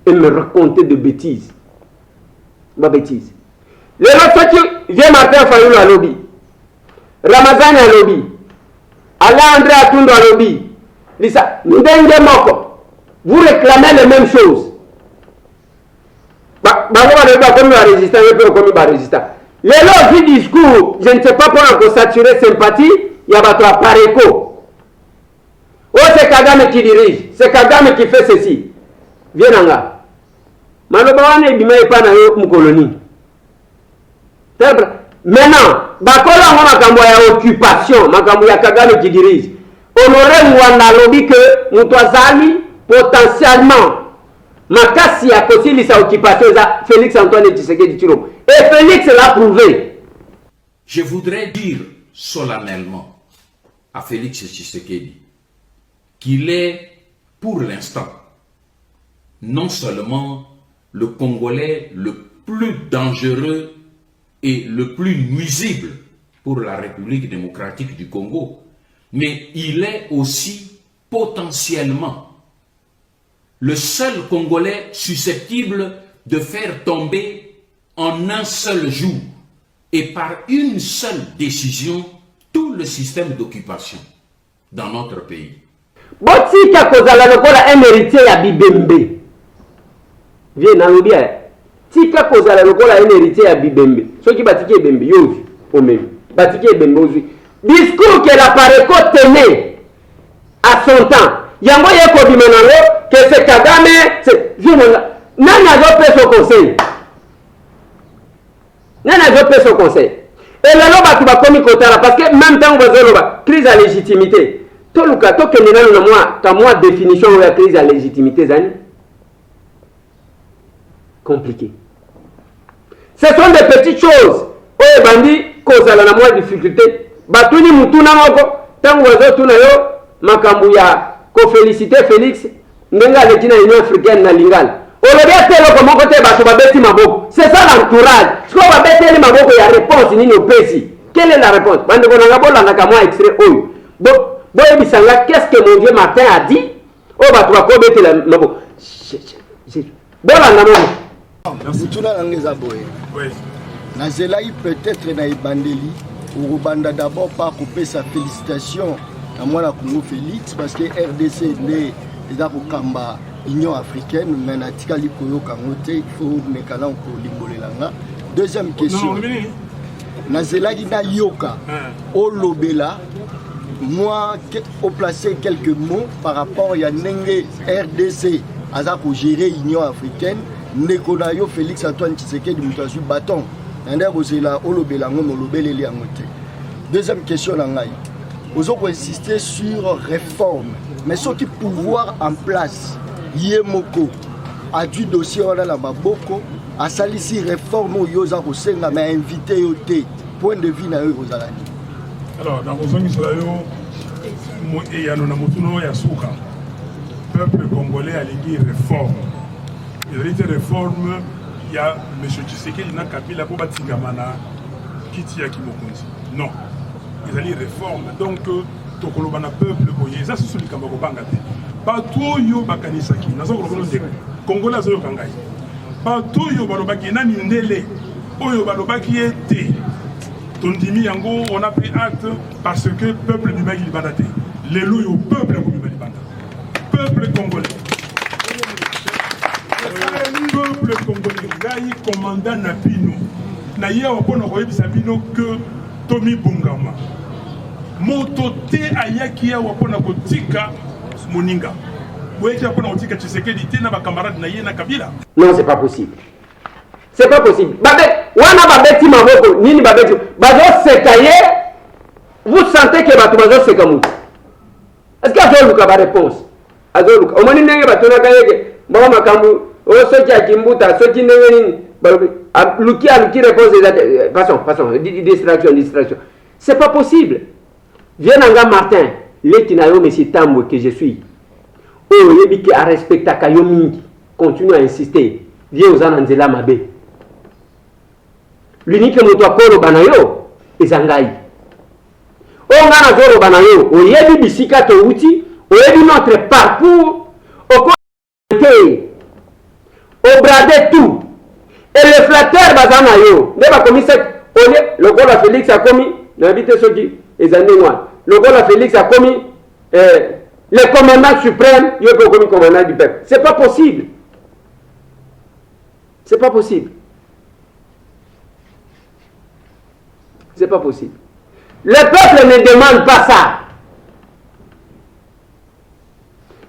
me raconter de bêtises. Ba bêtises. Les autres qui vient Martin Fayulu à lobby. Ramazan à lobby. Alain André Atundo à lobby. Lisa, ndenge moko. Vous réclamez les mêmes choses. Les lois du discours, je ne sais pas pour saturer sympathie, il y a votre pareco. Oh, c'est Kagame qui dirige, c'est Kagame qui fait ceci. Viens là. Malobawane bimé pas dans une colonie. Maintenant, bakola ngona makambo ya occupation, makambo ya Kagame qui dirige. Honoré Mwanda lobby que mutwazali potentiellement makasi ya kosilisa occupation za Félix Antoine Tshisekedi Tshilombo. Et Félix l'a prouvé. Je voudrais dire solennellement à Félix Tshisekedi qu'il est pour l'instant non seulement le Congolais le plus dangereux et le plus nuisible pour la République démocratique du Congo, mais il est aussi potentiellement le seul Congolais susceptible de faire tomber en un seul jour et par une seule décision tout le système d'occupation dans notre pays. Botika kozala lokola un héritier ya Bibembe. Viens na lobia. Tika kozala lokola un héritier ya Bibembe. Soki batiki Bembe yovi au même. Batiki Bembe ozi. Discours que la Pareco tenait à son temps. Yango yeko bimanalo que c'est Kagame, c'est viens là. Nani azo pèse au conseil. Nani azo pèse au conseil. Et là batu ba komi kotala parce que même temps bazo ba crise à légitimité. Toluka to ke nena na moi ta moi définition de crise à légitimité zani. Compliqué. Ce sont des petites choses. Oye bandi kozala na moi difficulté. Batuni mutuna moko tango bazo tuna yo makambu ya ko féliciter Félix ndenga letina Union africaine na lingala. Olobia telo ko moko te bato babeti maboko. C'est ça l'entourage. Ce qu'on va beteli maboko ya réponse nini opesi. Quelle est la réponse? Bande ko nanga bola naka moi extrait oyo. Boye bisanga qu'est-ce que mon vieux Martin a dit? Oh bato ba ko betela maboko. Bola na mama. Mutuna nangeza boye. Oui. Na zelai peut-être na ibandeli ou banda d'abord par couper sa félicitation à moi la Congo Félix parce que RDC né déjà pour Kamba Union africaine mais na tikali koyo kangote il faut mekala ko limbolelanga. Deuxième question. Na zelagi na yoka au lobela moi au placer quelques mots par rapport à Nenge RDC aza ko gérer Union africaine ndeko yo Félix Antoine Tshisekedi mutazu bâton ndeko kozela au lobela ngo lobeleli yangote. Deuxième question na ngai. Vous avez insisté sur réforme, mais ce qui pouvoir en place, Yemoko a du dossier on a la maboko, a salisi réforme au yoza kosenga mais invité au thé, point de vue na yo ozalani. Alors dans vos amis cela yo mo eyano na mutuno ya suka. Peuple congolais a ligi réforme. Il y a des réformes, il y a M. Tshisekedi na Kabila pour batingamana kiti ya kimokonzi. Non. Ils allaient réforme donc tokolobana peuple boye ça c'est celui qui va bangate partout yo bakanisaki nazo kolobana ndeko Congolais zo kangai partout yo balobaki nani ndele oyo balobaki ete tondimi yango on a pris acte parce que peuple du Mali bandate lelo yo peuple ko bimali banda peuple congolais peuple congolais ngai commandant na bino na yewa pona koyebisa bino que Tommy Bungama moto te ayaki ya wapona kotika moninga boyeki apona kotika Tshisekedi te na ba camarade na ye na Kabila. Non, c'est pas possible. C'est pas possible. Babe, wana babeti maboko nini babeti bazo sekaye. Vous sentez que batu bazo sekamu. Est-ce que azo luka ba réponse? Azo luka. Omoni ndenge batu na kayeke mbona makambu o soki akimbuta soki ndenge nini luki réponse façon distraction. C'est pas possible. Viens Nanga Martin, l'Etinayo Messi Tambo que je suis. Oh, yebiki a respecta Kayomingi. Continue à insister. Viens aux Ananzela Mabe. L'unique motokolo banayo ezangai. Oh, ngana zoro banayo. Oh, yebi bisika to uti. Oh, yebi notre parcours. Au côté. Au bradé tout. Et le flatteur bazanayo. Neba commis le gars de Félix a commis. N'invite ceux qui. Les années noirs. Le gars de Félix a commis. Le commandant suprême. Il peut commis commandant du peuple. C'est pas possible. C'est pas possible. C'est pas possible. Le peuple ne demande pas ça.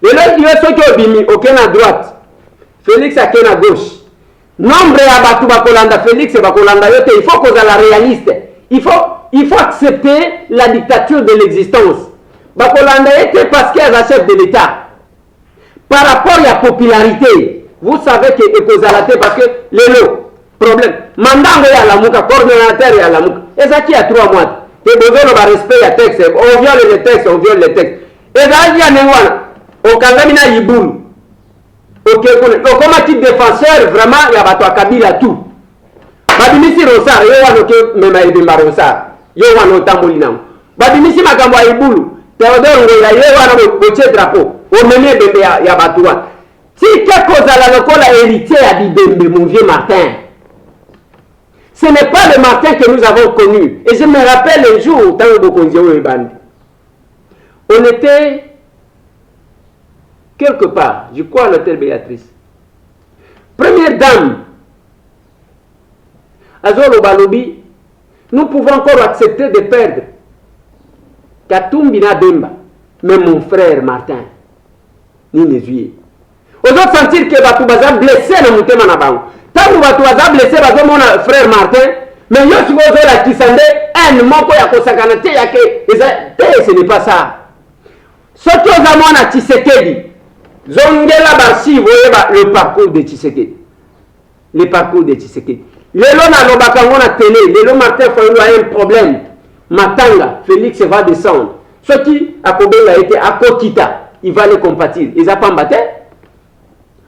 Les gens qui ont bimi, aucun à droite. Félix a qu'un à gauche. Nombre à Batou Bakolanda, Félix et Bakolanda, il faut qu'on soit la réaliste. Il faut accepter la dictature de l'existence. Bakolanda était parce qu'il y a un chef de l'État. Par rapport à la popularité, vous savez que Ekozalate parce que les lots, problème. Mandant à la mouka, coordonnateur à la mouka. Et ça qui a 3 mois. Tu as besoin de respect à texte. On viole les textes, on viole les textes. Et ça, il y a un au Kangamina Yiboul. Ok, comme un type défenseur, vraiment, il y a Bato Kabila tout. Babimisi Rosar, il y a un autre même Ibimba Rosar. Il y a un autre Tambolinam. Babimisi Makamwa Yiboul. Théodore Ngoya, il y a un autre drapeau. Au mener bébé, il y a Batouan. Si quelque chose à la locale héritier a dit Bembe, mon vieux Martin. Ce n'est pas le Martin que nous avons connu. Et je me rappelle un jour, on était quelque part, je crois à l'hôtel Béatrice. Première dame, Azolo Balobi, nous pouvons encore accepter de perdre Katumbina Bemba, mais mon frère Martin, ni mes yeux. Aux autres sentir que Batoubaza blessé dans mon thème en avant. Tant que Batoubaza blessé, mon frère Martin, mais yo si vous avez la Kisande, un moko ya kosakana te yake, ce n'est pas ça. Ce que vous avez à Tshisekedi, Zongela Barsi, vous voyez le parcours de Tshisekedi. Le parcours de Tshisekedi. Lelo na lobakango na télé, lelo Martin Fayulu a un problème. Matanga, Félix va descendre. Ce qui a été à Kokita, il va les compatir. Ils n'ont pas battu.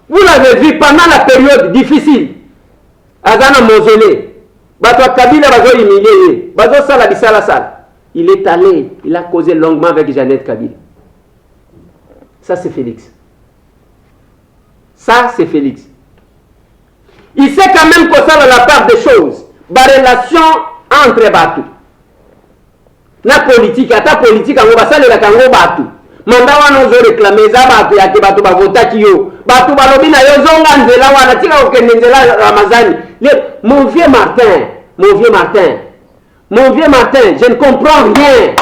Vous l'avez vu pendant la période difficile. Azana Mausolée. Bato Kabila bazo humilié. Bazo Sala Bisala Sal. Il est allé, il a causé longuement avec Jeannette Kabila. Ça c'est Félix. Ça c'est Félix. Il sait quand même que ça dans la part des choses. La relation entre Batou. La politique, à ta politique, on va saluer la Kango Batou. Manda wana ozo réclamer za Batou ya ke Batou bavota kiyo. Batou balobi na yo zonga nzela wana tika okende nzela Ramazani. Mon vieux Martin, mon vieux Martin, mon vieux Martin, je ne comprends rien.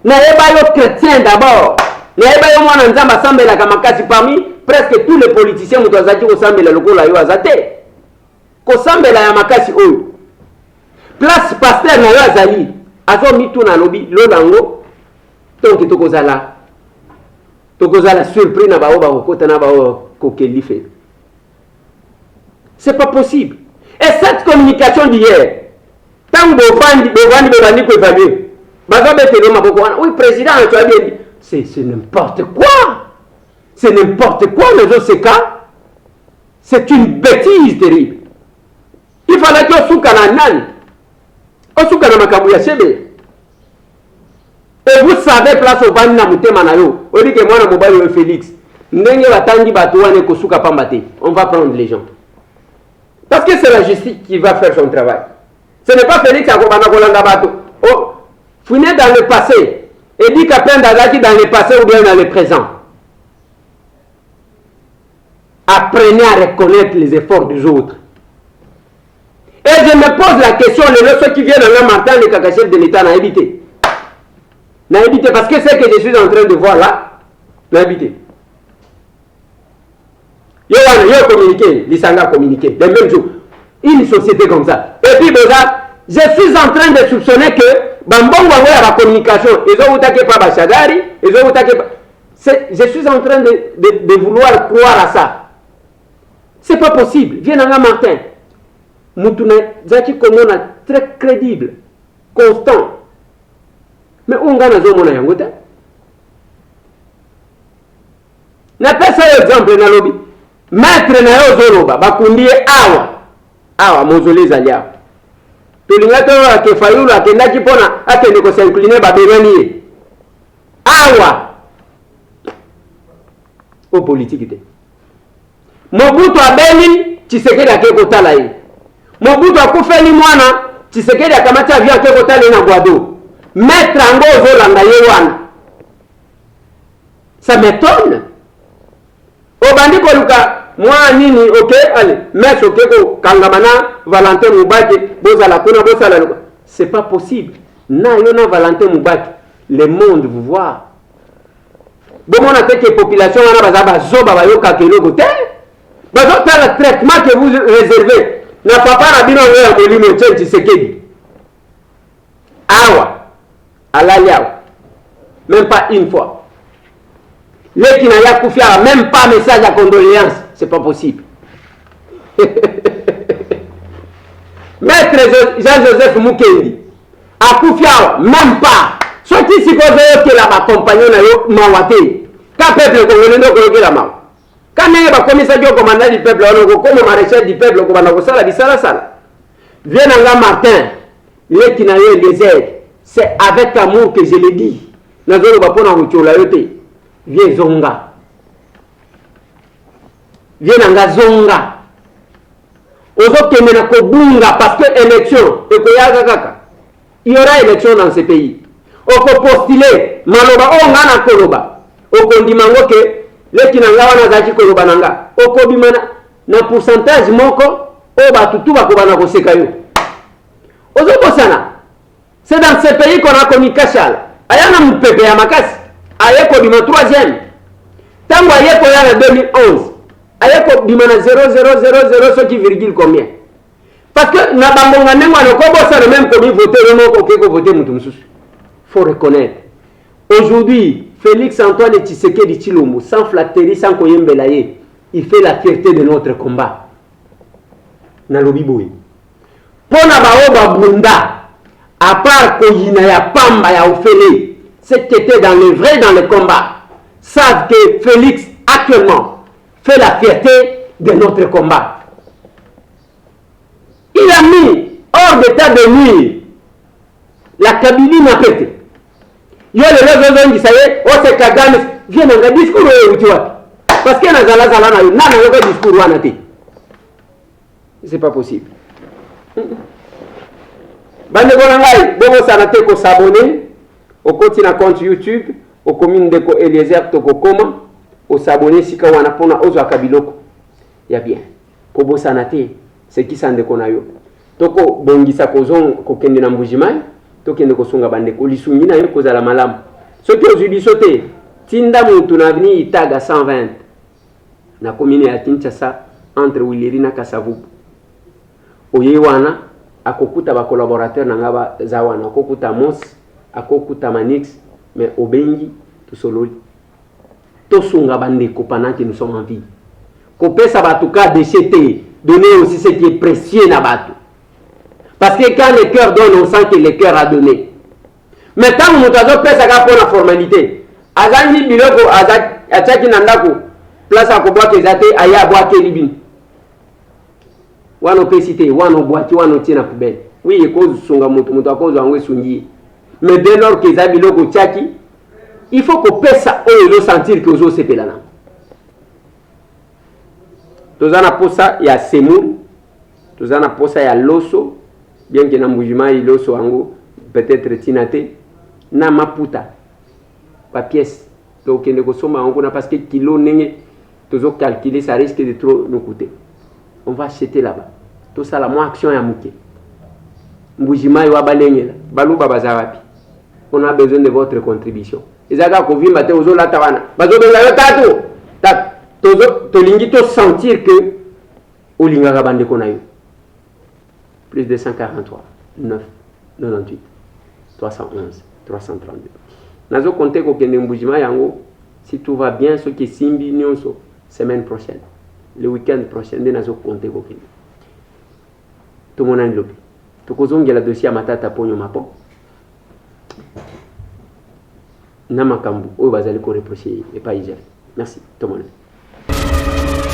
Naeba yo chrétien d'abord. Naeba yo mwana nzamba sambela kamakasi parmi presque tous les politiciens mutazaki ko sambela lokola yo azate. Ko sambela ya makasi oyo. Place pasteur na yo azali. Azo mitu na lobi lolango. Donc tokozala surpris na bao bakota na bao kokeli fait. C'est pas possible. Et cette communication d'hier, tant bovandi ko évaluer. Bazo betelo maboko wana. Oui, président, tu as bien dit. C'est n'importe quoi. C'est n'importe quoi dans ce cas. C'est une bêtise terrible. Il fallait que Soukana nan. Osukana makabu ya sebe. Et vous savez, place au Bani Namutema Nayo, on dit que moi, je suis Félix. On va prendre les gens. Parce que c'est la justice qui va faire son travail. Ce n'est pas Félix qui va oh, fouiner dans le passé et dit qu'après d'Azaki dans le passé ou bien dans le présent. Apprenez à reconnaître les efforts des autres. Et je me pose la question, ceux qui viennent à Martin, les cacachefs de l'État, n'a évité. N'a évité parce que c'est que je suis en train de voir là, n'a évité. Yo communiqué, l'Isanga communiqué, le même jour. Une société comme ça. Et puis, je suis en train de soupçonner que Bambongo a la communication. Ils ont attaqué par Bachagari, ils ont attaqué par. Je suis en train de vouloir croire à ça. C'est pas possible. Viens à Martin. Moutouna Zaki Komona, très crédible, constant. mais unga nazomona yango te. Napesa yo exemple na lobi maître na yo zoloba bakundie awa mozole ezali awa tolinga toyoka ke Fayulu akendaki mpona akende kosincline babengani ye awa o politiki te. Mobutu abeli Tshisekedi ake kotala ye. Mobutu akufeli mwana Tshisekedi akamati avion ake kotala ye na Guado. Maître ango ozolanda ye wana. Ça m'étonne. Obandi koluka mwa nini ok allez mais ok ko kangamana Valentin Mubaki bozala kuna bozala. C'est pas possible. Na yo na Valentin Mubaki le monde vous voit. Bon on a fait que population wana bazaba zoba bayoka keloko te. Bazo tala traitement que vous réservez. Na papa na bino ya molimo Tshisekedi. Awa alaliawa. Même pas une fois. Les qui n'ont pas fait même pas message à condoléances, c'est pas possible. Maître Jean-Joseph Mukendi, à Koufiao, même pas. Ceux qui s'y posent que la compagnon n'a mawate. Quand le peuple congolais n'a pas la main. Quand il y a un commissaire commandant du peuple, comme maréchal du peuple, comme on a ça, la bisala sala. Viens en Martin, les qui n'ont pas des aides, c'est avec amour que je l'ai dit. Nous allons pas prendre la yote. Viens zonga. Viens nanga zonga. Ozo kemena kobunga parce que élection ekoyaga kaka. Il y aura élection dans ce pays. Oko postuler maloba onga na koloba. Oko ndimango ke leki nanga wana zaki koloba nanga. Oko bimana na pourcentage moko o batutu bakobana koseka yo. Ozo kosana. C'est dans ce pays qu'on a connu Kachal. Ayana mupepe ya makasi. Ayeko bima 3e. Tango ayeko ya 2011. Ayeko bima na 0,000 ce qui virgule combien. Parce que na bambonga nengo na ko bossa le même comme voter le mot ko voter mutu mususu. Faut reconnaître. Aujourd'hui, Félix Antoine Tshisekedi Tshilombo sans flatterie sans koyembela ye, il fait la fierté de notre combat. Na lobi boy. Pona baoba bunda à part koyina ya pamba ya ofele. Ceux qui étaient dans le vrai, dans le combat, savent que Félix, actuellement, fait la fierté de notre combat. Il a mis hors d'état de nuire la Kabylie n'a pété. Il y a le rêve qui savait, oh c'est Kagame, viens dans le discours où tu vois. Parce qu'il y a un discours où c'est pas possible. Bande Bonangai, bon, ça n'a pas s'abonner. Au côté na compte YouTube, au commune de Eliezer Toko Koma, au s'abonner si ka wana pona ozo akabiloko. Ya bien. Kobo sanate, c'est qui sande konayo. Toko bongisa kozon kokende na mbujimai, tokende kosunga bande ko lisungi na yo kozala malamu. Soki ozuli sote, tinda mutu na vini Itaga 120. Na commune ya Kinshasa entre Wileri na Kasavubu. Oye wana akokuta ba collaborateur na ngaba zawana, akokuta Mos akokuta Manix, mais obengi tosololi tosunga bandeko pendant que nous sommes en vie. Kopesa batuka déchet, donner aussi ce qui est précieux na batu. Parce que quand le cœur donne, on sent que le cœur a donné. Mais tant que nous avons fait ça pour la formalité, azangi biloko azaki nandako place à koboa kezate aya boa kelibin. Wano pesite, wano boati, wano tina poubelle. Oui, et cause sunga mutu akozo angwe sungi. Mais dès lors que ça biloko tchaki, il faut qu'on pèse ça et sentir que vous êtes là. Tous en a pour ça, il y a Semou, tous en a pour ça, il y a Loso, bien que dans le mouvement, il y a Loso, peut-être Tinate, na Maputa, pas pièce. Donc, il y a parce que kilo n'est toujours calculé, ça risque de trop nous coûter. On va acheter là-bas. Tout ça, la moins action est à mouquer. Mouvement, il y a Balengela, Balou Babazarapi. On a besoin de votre contribution. Ezaka kovimba te ozo la tawana. Bazo benga yo tatu. Tat tozo tolingi to sentir que olinga ka bande kona yo. Plus de 143 9 98 311 332. Nazo compter ko kende mbujima yango si tout va bien ce qui simbi nyonso semaine prochaine. Le week-end prochain de nazo compter ko kende. Tout mon an lobi. To kozongela dossier matata ponyo mapo. na makambo oyo bazali ko reprocher epai Israël. Merci tout le monde.